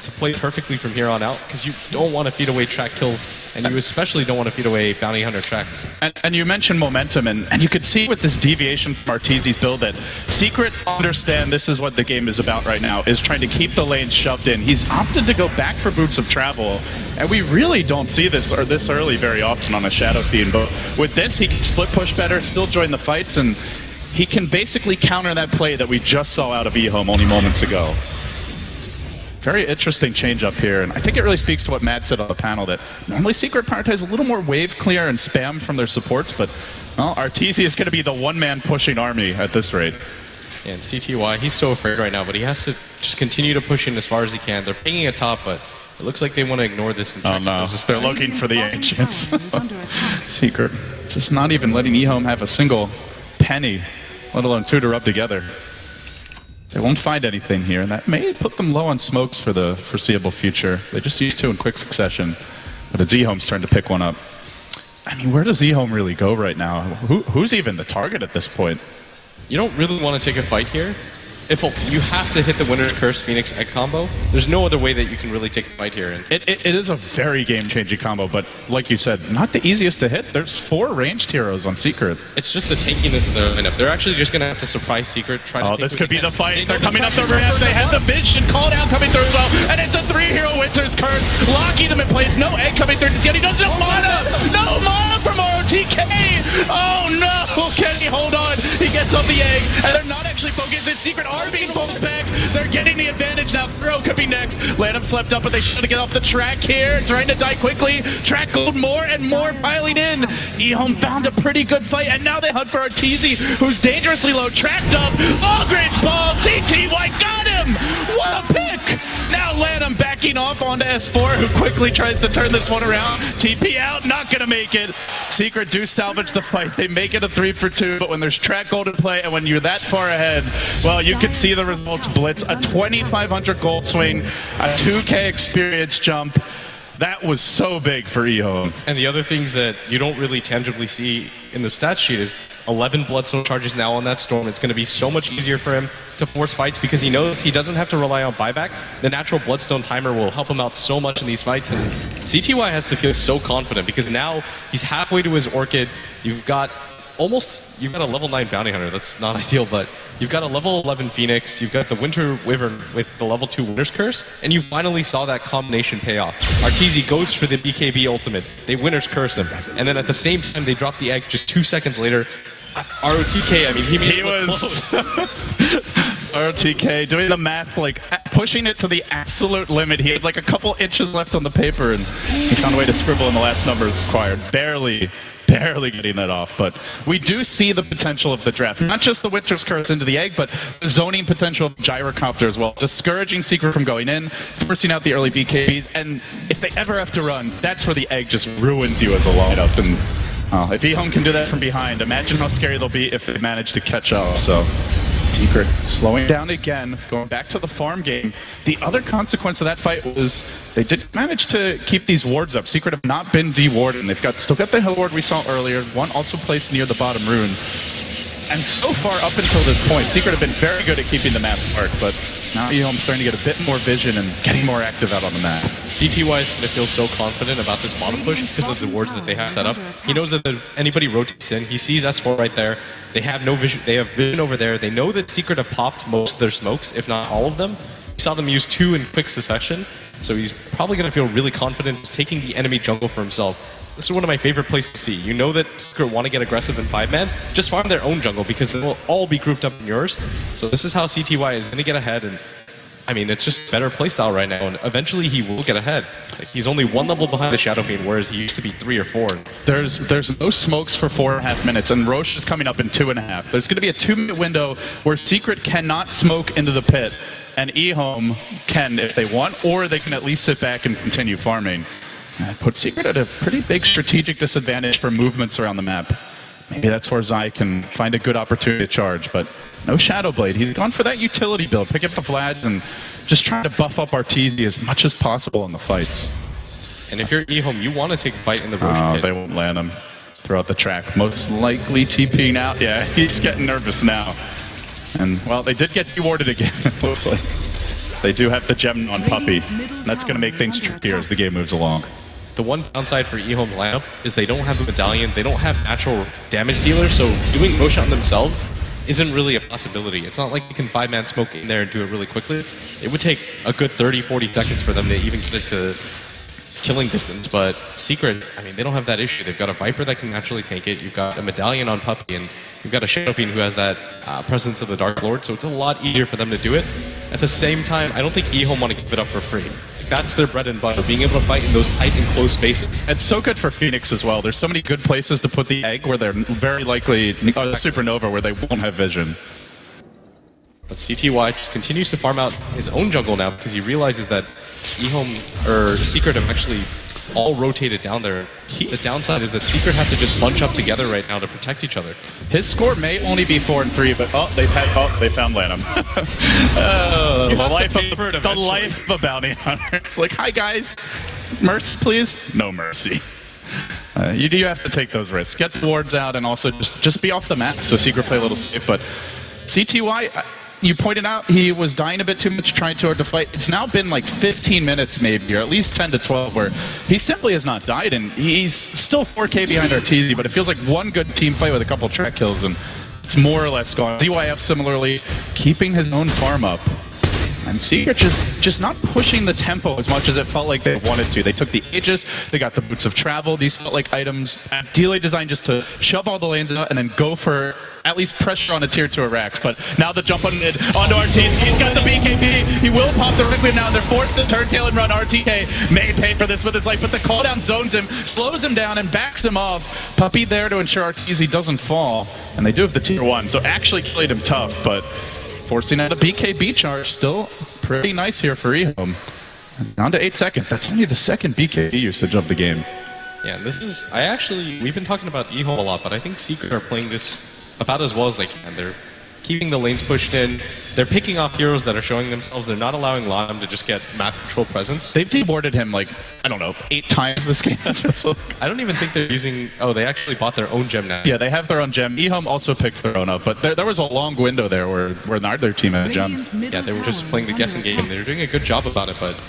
to play perfectly from here on out, because you don't want to feed away track kills, and you especially don't want to feed away bounty hunter tracks. And you mentioned momentum, and you could see with this deviation from Arteezy's build that Secret understand this is what the game is about right now, is trying to keep the lanes shoved in. He's opted to go back for Boots of Travel, and we really don't see this or this early very often on a Shadow Fiend, but with this he can split push better, still join the fights, and he can basically counter that play that we just saw out of EHOME only moments ago. Very interesting change up here, and I think it really speaks to what Matt said on the panel, that normally Secret prioritize a little more wave clear and spam from their supports, but well, Arteezy is going to be the one-man pushing army at this rate. Yeah, and CTY, he's so afraid right now, but he has to just continue to push in as far as he can. They're pinging a top, but it looks like they want to ignore this. And oh no, they're looking for the Ancients. Secret just not even letting EHOME have a single penny, let alone 2 to rub together. They won't find anything here, and that may put them low on smokes for the foreseeable future. They just used 2 in quick succession, but it's EHOME's turn to pick one up. I mean, where does EHOME really go right now? Who's even the target at this point? You don't really want to take a fight here. If you have to hit the Winter's Curse Phoenix Egg combo, there's no other way that you can really take a fight here. And it is a very game-changing combo, but like you said, not the easiest to hit. There's 4 ranged heroes on Secret. It's just the tankiness of their lineup. They're actually just going to have to surprise Secret. This could be the fight. They're coming up the ramp. They had the vision called out coming through as well, and it's a 3-hero Winter's Curse, locking them in place. No egg coming through. Yet he doesn't have mana. No mana from ROTK. Oh no! Can he hold on? He gets off the egg, and they're not actually focused. It's Secret are being pulled back. They're getting the advantage now. Throw could be next. Lanham slept up, but they should get off the track here. Trying to die quickly. Track gold more and more piling in. EHOME found a pretty good fight, and now they hunt for Arteezy, who's dangerously low. Tracked up. All-Grange ball. CTY got him. What a pick! Now Lanham backing off onto S4, who quickly tries to turn this one around. TP out, not gonna make it. Secret do salvage the fight. They make it a 3 for 2, but when there's track gold in play and when you're that far ahead, well, you can see the results blitz. A 2,500 gold swing, a 2K experience jump. That was so big for EHOME. And the other things that you don't really tangibly see in the stat sheet is 11 Bloodstone charges now on that Storm. It's going to be so much easier for him to force fights because he knows he doesn't have to rely on buyback. The natural Bloodstone timer will help him out so much in these fights, and CTY has to feel so confident because now he's halfway to his Orchid. You've got a level 9 Bounty Hunter. That's not ideal, but you've got a level 11 Phoenix. You've got the Winter Wyvern with the level 2 Winter's Curse, and you finally saw that combination pay off. Arteezy goes for the BKB ultimate. They Winter's Curse him, and then at the same time they drop the egg just 2 seconds later. ROTK, I mean, he was RTK doing the math, like pushing it to the absolute limit. He had like a couple inches left on the paper, and he found a way to scribble in the last number required. Barely getting that off, but we do see the potential of the draft. Not just the Winter's Curse into the egg, but the zoning potential of Gyrocopter as well. Discouraging Secret from going in, forcing out the early BKBs, and if they ever have to run, that's where the egg just ruins you as a lineup. And if EHOME can do that from behind, imagine how scary they'll be if they manage to catch up. So Secret slowing down again, going back to the farm game. The other consequence of that fight was they did manage to keep these wards up. Secret have not been dewarded, and they've still got the hill ward we saw earlier, one also placed near the bottom rune. And so far up until this point, Secret have been very good at keeping the map apart, but now EHOME's starting to get a bit more vision and getting more active out on the map. CTY is going to feel so confident about this bottom push because of the wards that they have set up. He knows that if anybody rotates in, he sees S4 right there. They have no vision. They have vision over there. They know that Secret have popped most of their smokes, if not all of them. He saw them use 2 in quick succession, so he's probably going to feel really confident taking the enemy jungle for himself. This is one of my favorite places to see. You know that Secret want to get aggressive in 5-man, just farm their own jungle because they will all be grouped up in yours. So this is how CTY is going to get ahead, and I mean, it's just better playstyle right now, and eventually he will get ahead. Like, he's only 1 level behind the Shadow Fiend, whereas he used to be 3 or 4. There's no smokes for 4.5 minutes, and Roche is coming up in 2.5. There's going to be a 2-minute window where Secret cannot smoke into the pit, and EHOME can if they want, or they can at least sit back and continue farming. That puts Secret at a pretty big strategic disadvantage for movements around the map. Maybe that's where Zai can find a good opportunity to charge, but no Shadow Blade. He's gone for that utility build, pick up the Vlads, and just trying to buff up Arteezy as much as possible in the fights. And if you're EHOME, you want to take a fight in the Roche pit. They won't land him throughout the track. Most likely TPing out. Yeah, he's getting nervous now. And, well, they did get dewarded again, looks like. They do have the gem on Puppy. That's going to make things trickier as the game moves along. The one downside for EHOME's lineup is they don't have a medallion, they don't have natural damage dealers, so doing Roche on themselves isn't really a possibility. It's not like you can 5-man smoke in there and do it really quickly. It would take a good 30-40 seconds for them to even get it to killing distance, but Secret, I mean, they don't have that issue. They've got a Viper that can naturally take it, you've got a medallion on Puppy, and you've got a Shadow Fiend who has that presence of the Dark Lord, so it's a lot easier for them to do it. At the same time, I don't think EHOME want to give it up for free. That's their bread and butter, being able to fight in those tight and close spaces. It's so good for Phoenix as well. There's so many good places to put the egg where they're very likely Supernova where they won't have vision. But CTY just continues to farm out his own jungle now because he realizes that EHOME or Secret have actually all rotated down there. The downside is that Secret have to just bunch up together right now to protect each other. His score may only be 4-3, but they found Lanham. The life of a bounty hunter. It's like, hi guys, mercy please? No mercy. You do have to take those risks. Get the wards out and also just be off the map so Secret play a little safe. But CTY, you pointed out he was dying a bit too much trying too hard to fight. It's now been like 15 minutes maybe, or at least 10 to 12, where he simply has not died, and he's still 4K behind Arteezy, but it feels like one good team fight with a couple track kills, and it's more or less gone. DYF similarly keeping his own farm up. And Secret just not pushing the tempo as much as it felt like they wanted to. They took the Aegis, they got the Boots of Travel. These felt like items ideally designed just to shove all the lanes out and then go for at least pressure on a tier 2 Arax. But now the jump on onto Arteezy. He's got the BKB. He will pop the Requiem now. They're forced to turn tail and run. RTK may pay for this with his life, but the cooldown zones him, slows him down, and backs him off. Puppy there to ensure Arteezy doesn't fall. And they do have the tier 1, so actually killing him tough, but forcing out a BKB charge, still pretty nice here for EHOME. Down to 8 seconds. That's only the second BKB usage of the game. Yeah, this is, we've been talking about EHOME a lot, but I think Secret are playing this about as well as they can. They're keeping the lanes pushed in. They're picking off heroes that are showing themselves. They're not allowing Lam to just get map control presence. They've deboarded him like, I don't know, 8 times this game. I don't even think they're using... Oh, they actually bought their own gem now. Yeah, they have their own gem. EHOME also picked their own up, but there was a long window there where neither team had a gem. Yeah, they were just playing the guessing game. They were doing a good job about it, but...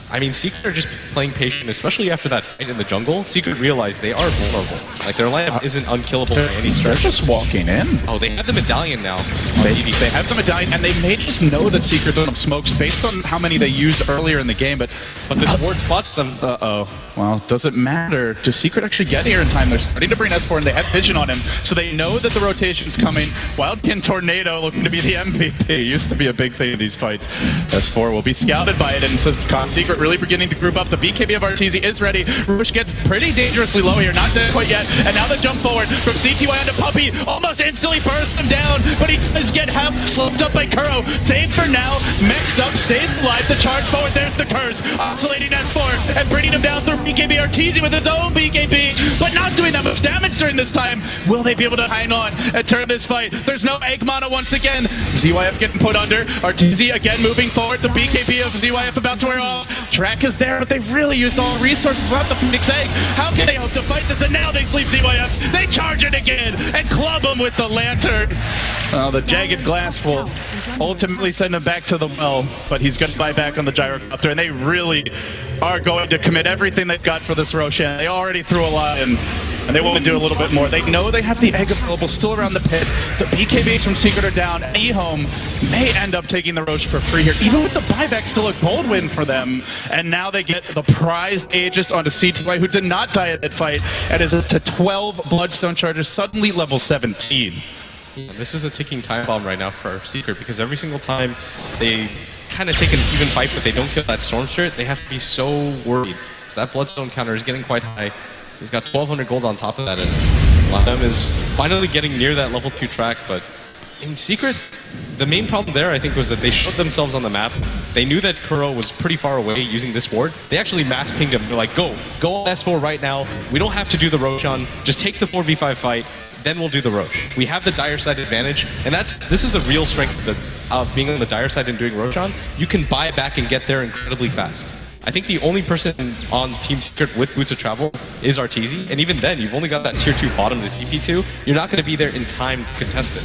I mean, Secret are just playing patient, especially after that fight in the jungle. Secret realized they are vulnerable. Like, their lineup isn't unkillable by any stretch. They're just walking in. Oh, they have the medallion now. They have the medallion, and they may just know that Secret don't have smokes based on how many they used earlier in the game, but this ward spots them. Uh-oh. Well, does it matter? Does Secret actually get here in time? They're starting to bring S4 and they have vision on him, so they know that the rotation's coming. Wildkin Tornado looking to be the MVP. Used to be a big thing in these fights. S4 will be scouted by it, and so it's Secret really beginning to group up. The BKB of Arteezy is ready. Rush gets pretty dangerously low here, not dead quite yet, and now the jump forward from CTY onto Puppey, almost instantly bursts him down, but he does get slipped up by Kuro. Saved for now, mix up, stays alive, the charge forward, there's the curse, oscillating S4, and bringing him down through BKB. Arteezy with his own BKB, but not doing that much damage during this time. Will they be able to hang on and turn this fight? There's no egg mana once again. ZYF getting put under. Arteezy again moving forward. The BKB of ZYF about to wear off. Track is there, but they've really used all resources without the Phoenix Egg. How can they hope to fight this? And now they sleep ZYF. They charge it again and club him with the lantern. The jagged glass will ultimately send him back to the well, but he's going to buy back on the gyrocopter, and they really are going to commit everything they've got for this Roshan. They already threw a lot in, and they want to do a little bit more. They know they have the egg available still around the pit. The BKBs from Secret are down. EHOME may end up taking the Roche for free here. Even with the buyback, still a gold win for them. And now they get the prized Aegis onto CTY, who did not die at that fight, and is up to 12 Bloodstone charges, suddenly level 17. Yeah, this is a ticking time bomb right now for Secret, because every single time they kind of take an even fight, but they don't kill that Storm Spirit, they have to be so worried. So that Bloodstone counter is getting quite high. He's got 1,200 gold on top of that, and Landem is finally getting near that level 2 track, but in Secret, the main problem there, I think, was that they showed themselves on the map. They knew that Kuro was pretty far away using this ward. They actually mass pinged him. They're like, go on S4 right now. We don't have to do the Roshan. Just take the 4v5 fight. Then we'll do the Roche. We have the dire side advantage, and this is the real strength of being on the dire side and doing Roshan. You can buy back and get there incredibly fast. I think the only person on Team Secret with Boots of Travel is Arteezy, and even then, you've only got that tier 2 bottom to TP2. You're not going to be there in time to contest it.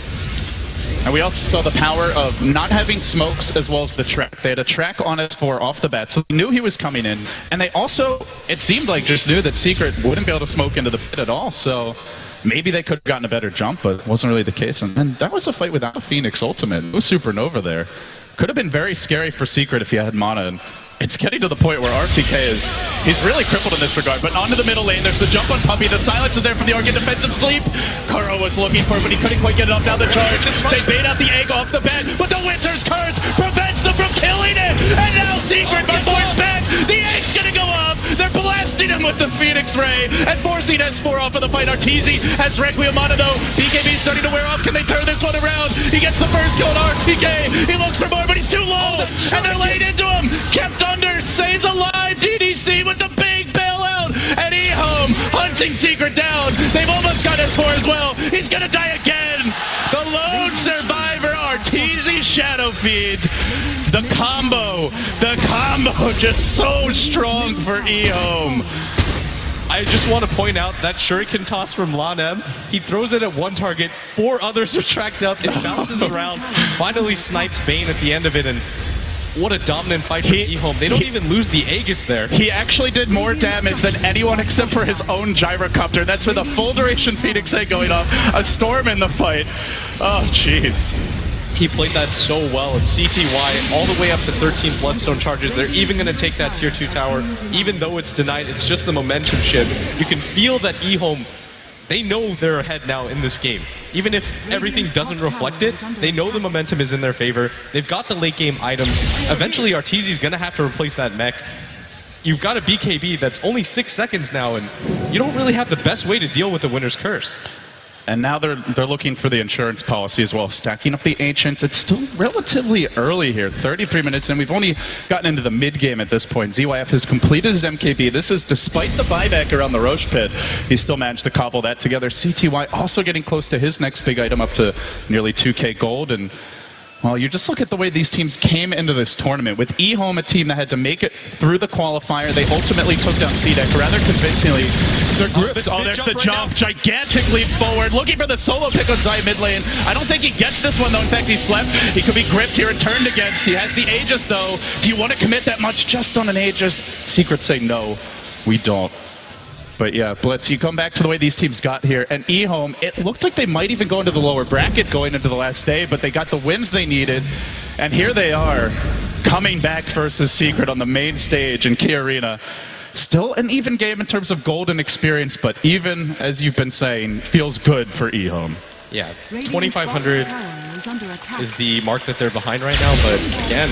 And we also saw the power of not having smokes as well as the track. They had a track on S4 off the bat, so they knew he was coming in. And they also, it seemed like, just knew that Secret wouldn't be able to smoke into the pit at all, so maybe they could have gotten a better jump, but it wasn't really the case. And that was a fight without a Phoenix ultimate. No Supernova there. Could have been very scary for Secret if he had mana. And it's getting to the point where RTK he's really crippled in this regard, but onto the middle lane, there's the jump on Puppey, the silence is there from the Orchid defensive sleep. Kuro was looking for it, but he couldn't quite get it off. Now the charge, they bait out the egg off the bat, but the Winter's Curse prevents them from killing it, and now Secret are forced back, the egg's gonna go up, they're blasting him with the Phoenix Ray, and forcing S4 off of the fight. Arteezy has Requiem on it though, BKB starting to wear off, can they turn this one around? He gets the first kill on RTK, he looks for more, but he's too low, and they're laid into him, kept under, stays alive, DDC with the big bailout, and EHOME hunting Secret down. They've almost got S4 as well. He's gonna die again. The lone survivor, Arteezy Shadow Feed. The combo just so strong for EHOME. I just want to point out that shuriken toss from Lanem. He throws it at one target, 4 others are tracked up, it bounces around, finally snipes Bane at the end of it, and what a dominant fight for EHOME. They don't even lose the Aegis there. He actually did more damage than anyone except for his own gyrocopter. That's with a full duration Phoenix Egg going off. A storm in the fight. Oh, jeez. He played that so well, and CTY all the way up to 13 Bloodstone charges. They're even going to take that tier 2 tower. Even though it's denied, it's just the momentum shift. You can feel that EHOME, they know they're ahead now in this game. Even if everything doesn't reflect it, they know the momentum is in their favor. They've got the late game items. Eventually, Arteezy's going to have to replace that mech. You've got a BKB that's only 6 seconds now, and you don't really have the best way to deal with the Winter's Curse. And now they're looking for the insurance policy as well, stacking up the Ancients. It's still relatively early here, 33 minutes in. We've only gotten into the mid-game at this point. ZYF has completed his MKB. This is despite the buyback around the Roche pit. He still managed to cobble that together. CTY also getting close to his next big item, up to nearly 2K gold. And well, you just look at the way these teams came into this tournament. With EHOME, a team that had to make it through the qualifier, they ultimately took down CDEC rather convincingly. Their groups, there's the jump, gigantic leap forward, looking for the solo pick on Zai mid lane. I don't think he gets this one though. In fact, he slept. He could be gripped here and turned against. He has the Aegis though. Do you want to commit that much just on an Aegis? Secret say no, we don't. But yeah, Blitz, you come back to the way these teams got here, and EHOME, it looked like they might even go into the lower bracket going into the last day, but they got the wins they needed, and here they are, coming back versus Secret on the main stage in Key Arena. Still an even game in terms of gold and experience, but even, as you've been saying, feels good for EHOME. Yeah, 2,500 is the mark that they're behind right now, but again,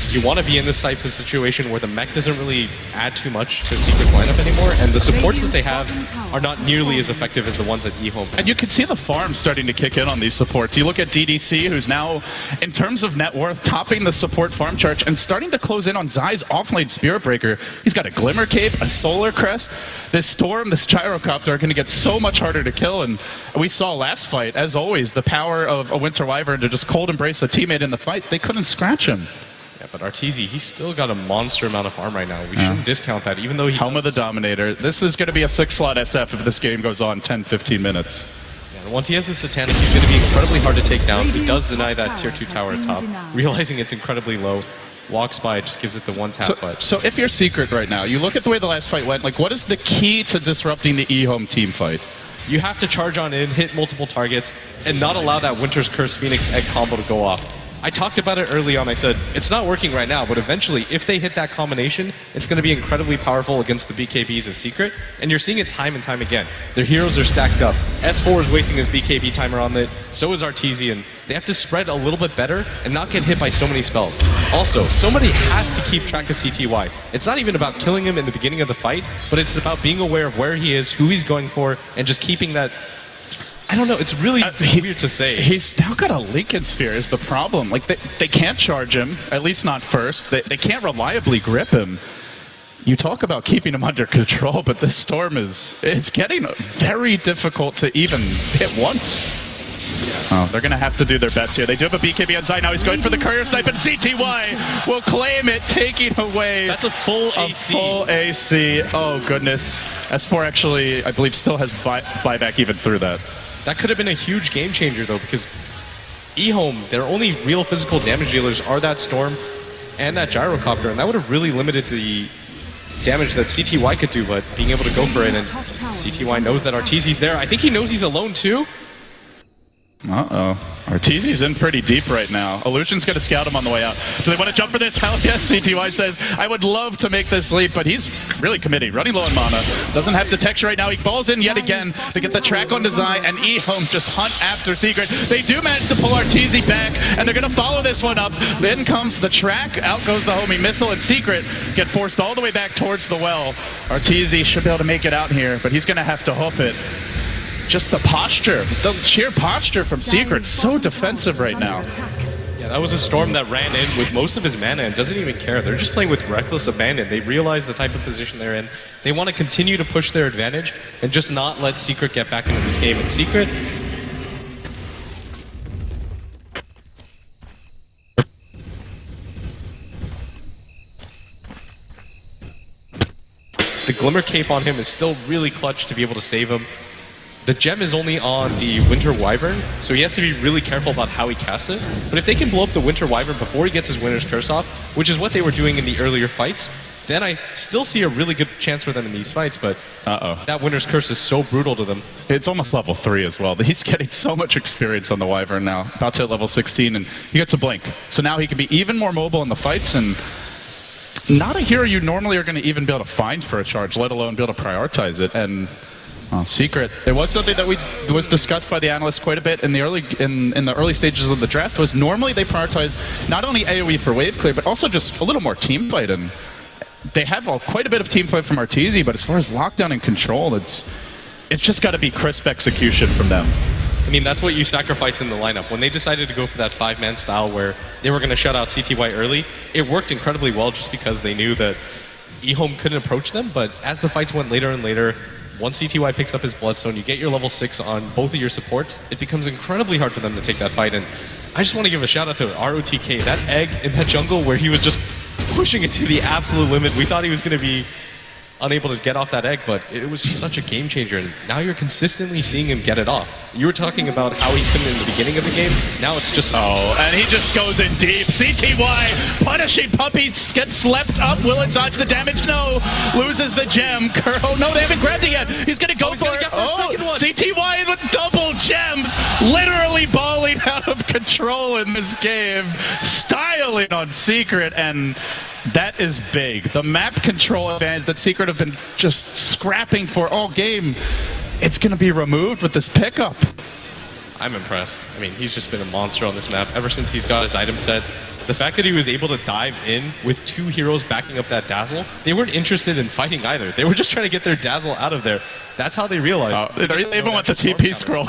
you want to be in this type of situation where the mech doesn't really add too much to Secret's lineup anymore, and the supports that they have are not nearly as effective as the ones that EHOME. And you can see the farm starting to kick in on these supports. You look at DDC, who's now, in terms of net worth, topping the support farm chart and starting to close in on Zai's offlane Spirit Breaker. He's got a Glimmer Cape, a Solar Crest. This Storm, this Gyrocopter are going to get so much harder to kill, and we saw last fight, as always, the power of a Winter Wyvern to just cold embrace a teammate in the fight. They couldn't scratch him. Yeah, but Arteezy, he's still got a monster amount of farm right now. We shouldn't discount that, even though he Helm of the Dominator. This is going to be a 6-slot SF if this game goes on 10-15 minutes. Yeah, and once he has his Satanic, he's going to be incredibly hard to take down. He does deny that tier 2 tower at top, realizing it's incredibly low. Walks by, just gives it the one tap. So if you're Secret right now, you look at the way the last fight went, like what is the key to disrupting the EHOME team fight? You have to charge on in, hit multiple targets, and not allow that Winter's Curse Phoenix Egg combo to go off. I talked about it early on. I said, it's not working right now, but eventually, if they hit that combination, it's going to be incredibly powerful against the BKBs of Secret, and you're seeing it time and time again. Their heroes are stacked up. S4 is wasting his BKB timer on it, so is Arteezy, and they have to spread a little bit better and not get hit by so many spells. Also, somebody has to keep track of CTY. It's not even about killing him in the beginning of the fight, but it's about being aware of where he is, who he's going for, and just keeping that... I don't know, it's really weird to say. He's now got a Lincoln Sphere is the problem. Like, they can't charge him, at least not first. They can't reliably grip him. You talk about keeping him under control, but this Storm it's getting very difficult to even hit once. Oh, they're going to have to do their best here. They do have a BKB on Zai. Now he's going for the Courier Snipe, and CTY will claim it, taking away That's a full AC. Full AC. Oh, goodness. S4 actually, I believe, still has buyback even through that. That could have been a huge game changer, though, because EHOME, their only real physical damage dealers are that Storm and that Gyrocopter, and that would have really limited the damage that CTY could do, but being able to go for it, and CTY knows that Arteezy's there. I think he knows he's alone, too. Uh-oh. Arteezy's in pretty deep right now. Illusion's going to scout him on the way out. Do they want to jump for this? Hell yes, CTY says, I would love to make this leap, but he's really committing. Running low on mana. Doesn't have detection right now. He balls in yet again to get the track on Design, and EHOME just hunt after Secret. They do manage to pull Arteezy back, and they're going to follow this one up. Then comes the track. Out goes the homie Missile, and Secret get forced all the way back towards the well. Arteezy should be able to make it out here, but he's going to have to hoof it. Just the posture, the sheer posture from Secret, so defensive right now. Yeah, that was a Storm that ran in with most of his mana and doesn't even care. They're just playing with reckless abandon. They realize the type of position they're in. They want to continue to push their advantage and just not let Secret get back into this game. And Secret... The Glimmer Cape on him is still really clutch to be able to save him. The gem is only on the Winter Wyvern, so he has to be really careful about how he casts it. But if they can blow up the Winter Wyvern before he gets his Winter's Curse off, which is what they were doing in the earlier fights, then I still see a really good chance for them in these fights, but that Winter's Curse is so brutal to them. It's almost level 3 as well. He's getting so much experience on the Wyvern now, about to hit level 16, and he gets a blink. So now he can be even more mobile in the fights, and not a hero you normally are going to even be able to find for a charge, let alone be able to prioritize it. And Secret, it was something that was discussed by the analysts quite a bit in the early stages of the draft. Was normally they prioritize not only AoE for wave clear, but also just a little more team fight. And they have quite a bit of team fight from Arteezy, but as far as lockdown and control, it's just got to be crisp execution from them. I mean, that's what you sacrifice in the lineup. When they decided to go for that 5-man style where they were going to shut out CTY early, it worked incredibly well just because they knew that EHOME couldn't approach them. But as the fights went later and later, once CTY picks up his Bloodstone, you get your level 6 on both of your supports, it becomes incredibly hard for them to take that fight. And I just want to give a shout out to ROTK. That egg in that jungle where he was just pushing it to the absolute limit. We thought he was going to be unable to get off that egg, but it was just such a game changer. And now you're consistently seeing him get it off. You were talking about how he couldn't in the beginning of the game. Now it's just... Oh, and he just goes in deep. CTY, punishing Puppy, gets slept up. Will it dodge the damage? No. Loses the gem. Oh, no, they haven't grabbed it yet. He's going to go for it. CTY with double gems. Literally balling out of control in this game. Styling on Secret, and That is big. The map control advantage that Secret have been just scrapping for all game, it's going to be removed with this pickup. I'm impressed. I mean, he's just been a monster on this map ever since he's got his item set. The fact that he was able to dive in with 2 heroes backing up that Dazzle, they weren't interested in fighting either. They were just trying to get their Dazzle out of there. That's how they realized. They even want the TP scroll.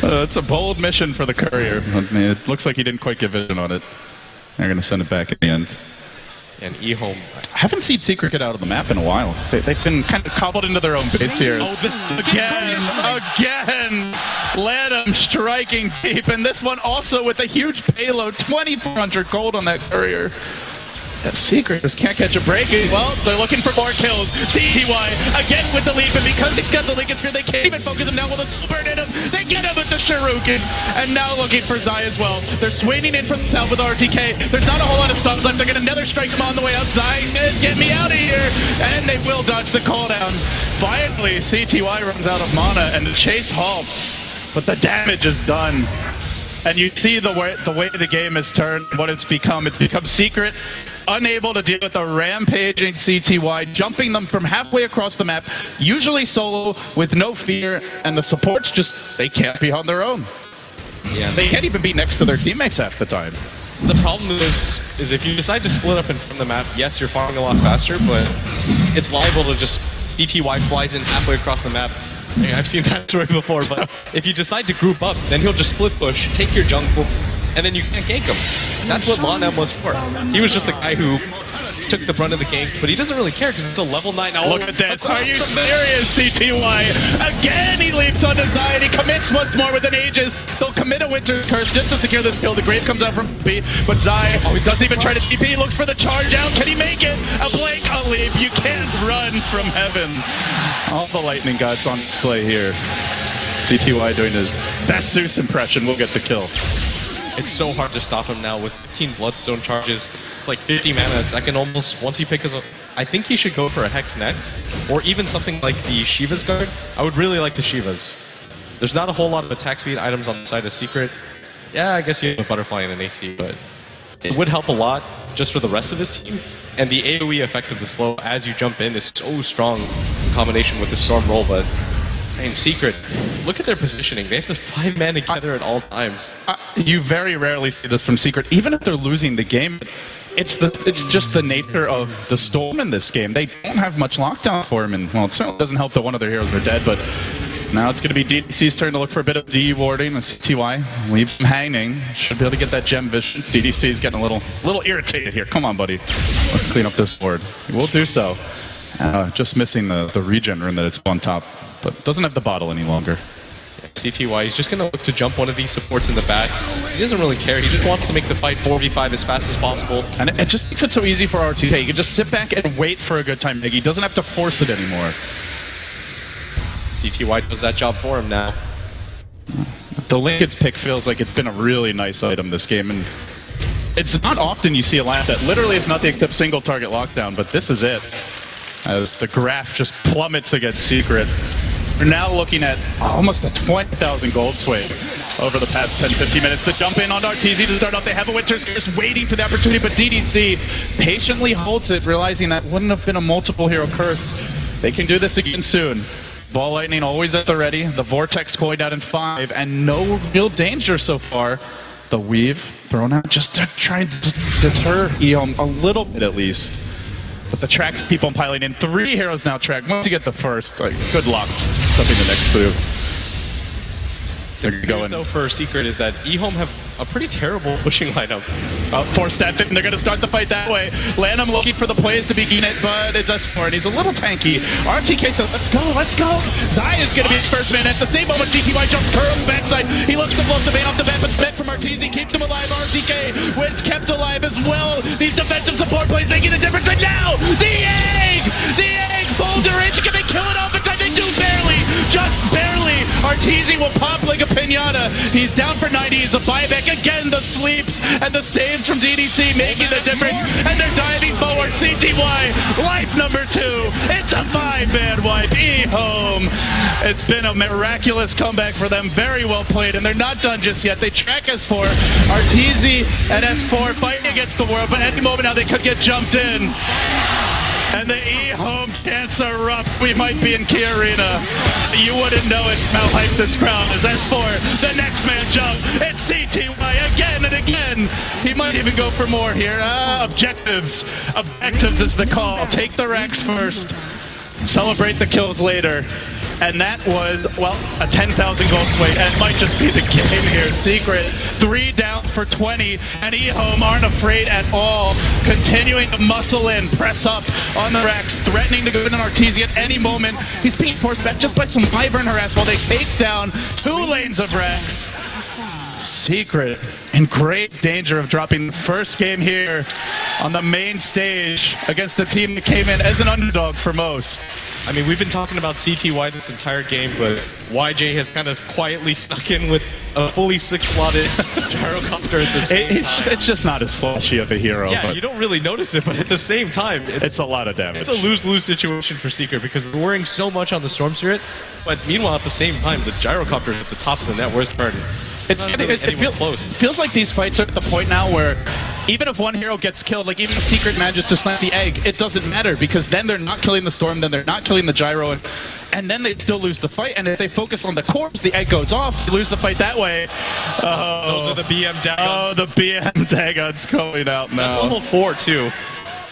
That's a bold mission for the courier. It looks like he didn't quite give in on it. They're going to send it back at the end. And EHOME. I haven't seen Secret get out of the map in a while. They've been kind of cobbled into their own base here. Oh, this again! Lanham striking deep, and this one also with a huge payload, 2,400 gold on that courier. That Secret just can't catch a break. Well, they're looking for more kills. CTY again with the leap, and because he got the Lincoln Sphere, they can't even focus him now with a super in him. They get him with the Shuriken, and now looking for Zai as well. They're swinging in from the south with RTK. There's not a whole lot of stuns left. They're going to another strike them on the way out. Zai, get me out of here, and they will dodge the cooldown. Finally, CTY runs out of mana, and the chase halts, but the damage is done. And you see the way the game has turned, what it's become. It's become Secret unable to deal with the rampaging CTY, jumping them from halfway across the map, usually solo with no fear, and the supports just, they can't be on their own. Yeah, they can't even be next to their teammates half the time. The problem is if you decide to split up in front of the map, yes, you're farming a lot faster, but it's liable to just CTY flies in halfway across the map. I mean, I've seen that story before, but if you decide to group up, then he'll just split push, take your jungle, and then you can't gank him. That's what Lanham was for. He was just the guy who took the brunt of the gank, but he doesn't really care because it's a level 9. Oh, look at this. Are you serious, CTY? Again, he leaps onto Zai, and he commits once more with an Aegis. They'll commit a Winter's Curse just to secure this kill. The Grave comes out from B, but Zai doesn't even try to TP. Looks for the charge out. Can he make it? A blink, a leap. You can't run from heaven. All the lightning gods on display here. CTY doing his best Zeus impression will get the kill. It's so hard to stop him now with 15 Bloodstone charges. It's like 50 mana a second almost. Once he picks up, I think he should go for a Hex next, or even something like the Shiva's Guard. I would really like the Shivas. There's not a whole lot of attack speed items on the side of Secret. Yeah, I guess you have a Butterfly and an AC, but it would help a lot just for the rest of this team. And the AoE effect of the slow as you jump in is so strong in combination with the Storm roll, but in Secret, look at their positioning. They have to 5-man together at all times. You very rarely see this from Secret, even if they're losing the game. It's just the nature of the Storm in this game. They don't have much lockdown for him, and well, it certainly doesn't help that one of their heroes are dead, but now it's going to be DDC's turn to look for a bit of DE warding. The CTY leaves him hanging. Should be able to get that gem vision. DDC's getting a little irritated here. Come on, buddy. Let's clean up this board. We'll do so. Just missing the regen rune that it's on top, but doesn't have the bottle any longer. CTY, he's just going to look to jump one of these supports in the back. He doesn't really care. He just wants to make the fight 4v5 as fast as possible. And it just makes it so easy for RTK. He can just sit back and wait for a good time. He doesn't have to force it anymore. CTY does that job for him now. The Lincoln's pick feels like it's been a really nice item this game, and it's not often you see a lineup that literally is nothing except single target lockdown, but this is it. As the graph just plummets against Secret. We're now looking at almost a 20,000 gold swing over the past 10-15 minutes. The jump in on RTZ to start off. They have a Winter's Curse waiting for the opportunity, but DDC patiently holds it, realizing that wouldn't have been a multiple hero curse. They can do this again soon. Ball Lightning always at the ready. The Vortex coined out in 5, and no real danger so far. The Weave thrown out just to try and deter EHOME a little bit at least. But the tracks keep on piling in. 3 heroes now track. Once you get the first, good luck stuffing the next through. The good news, though, for Secret is that EHOME have a pretty terrible pushing lineup. Forced that thing. They're going to start the fight that way. Lanham looking for the plays to begin it, but it's S4, and he's a little tanky. RTK says, let's go, let's go. Zai is going to be his first man. At the same moment, CTY jumps curl backside. He looks to blow the bait off the bat, but back from RTZ keeps him alive. RTK wins kept alive as well. These defensive support plays making a difference, and now the egg! The egg! Boulder Edge, can they kill it off in time? They do barely, just barely. Arteezy will pop like a pinata. He's down for 90. He's a buyback. Again, the sleeps and the saves from DDC making the difference. And they're diving forward. CTY, life number 2. It's a 5-man wipe. EHOME. It's been a miraculous comeback for them. Very well played. And they're not done just yet. They track S4. Arteezy and S4 fighting against the world. But any moment now they could get jumped in. And the EHOME chants erupt. We might be in Key Arena. You wouldn't know it how hyped this crowd is. S4, the next man jump. It's CTY again and again. He might even go for more here. Objectives. Objectives is the call. Take the racks first. Celebrate the kills later. And that was, well, a 10,000 gold swing, and it might just be the game here. Secret, 3 down for 20, and EHOME aren't afraid at all. Continuing to muscle in, press up on the racks, threatening to go in on Arteezy at any moment. He's being forced back just by some Wyvern harass while they take down 2 lanes of racks. Secret in great danger of dropping the first game here on the main stage against the team that came in as an underdog for most. I mean, we've been talking about CTY this entire game, but YJ has kind of quietly snuck in with a fully 6-slotted gyrocopter at the same time. It's just not as flashy of a hero. Yeah, but you don't really notice it, but at the same time, it's a lot of damage. It's a lose-lose situation for Secret because they're worrying so much on the Storm Spirit, but meanwhile, at the same time, the gyrocopter is at the top of the net worst part. It feels like these fights are at the point now where even if one hero gets killed, like even if Secret manages to snipe the egg, it doesn't matter because then they're not killing the Storm, then they're not killing the gyro, and then they still lose the fight. And if they focus on the corpse, the egg goes off, they lose the fight that way. Those are the BM Dagons. Oh, the BM Dagons going out now. That's level 4 too.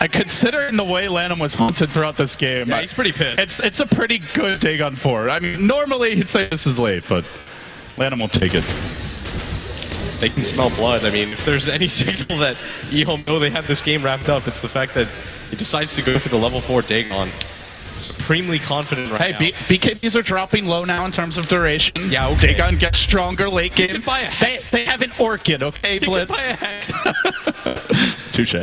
I consider in the way Lanham was haunted throughout this game. Yeah, he's pretty pissed. It's a pretty good Dagon 4. I mean, normally he'd say this is late, but Lanham will take it. They can smell blood. I mean, if there's any signal that EHOME know they have this game wrapped up, it's the fact that he decides to go for the level 4 Dagon. Supremely confident right now. Hey, BKBs are dropping low now in terms of duration. Yeah, okay. Dagon gets stronger late game. You can buy a Hex. They have an Orchid, okay, Blitz? You can buy a Hex. Touche.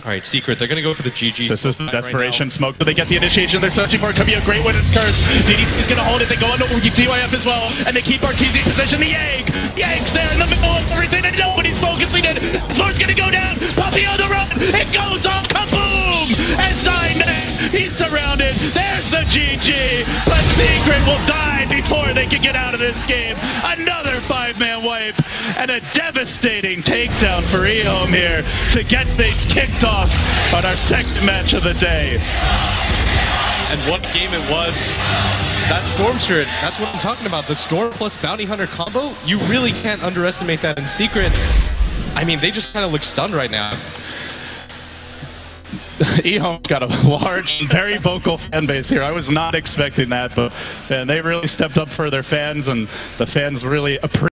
All right, Secret, they're going to go for the GG. This is the desperation smoke. Do they get the initiation? They're searching for it. Could be a great winner's curse. DDC's going to hold it. They go into TYF as well. And they keep Arteezy in position. The egg! The egg's there in the middle of everything, and nobody's focusing in. Sword's going to go down. Puppy on the run. It goes off. Kaboom! SI next. He's surrounded. There's the GG. But Secret will die before they can get out of this game. Another 5-man wipe. And a devastating takedown for EHOME here to get things kicked off on our second match of the day. And what game it was. That Storm Spirit, that's what I'm talking about. The Storm plus Bounty Hunter combo, you really can't underestimate that in Secret. I mean, they just kind of look stunned right now. EHOME's got a large, very vocal fan base here. I was not expecting that, but man, they really stepped up for their fans, and the fans really appreciate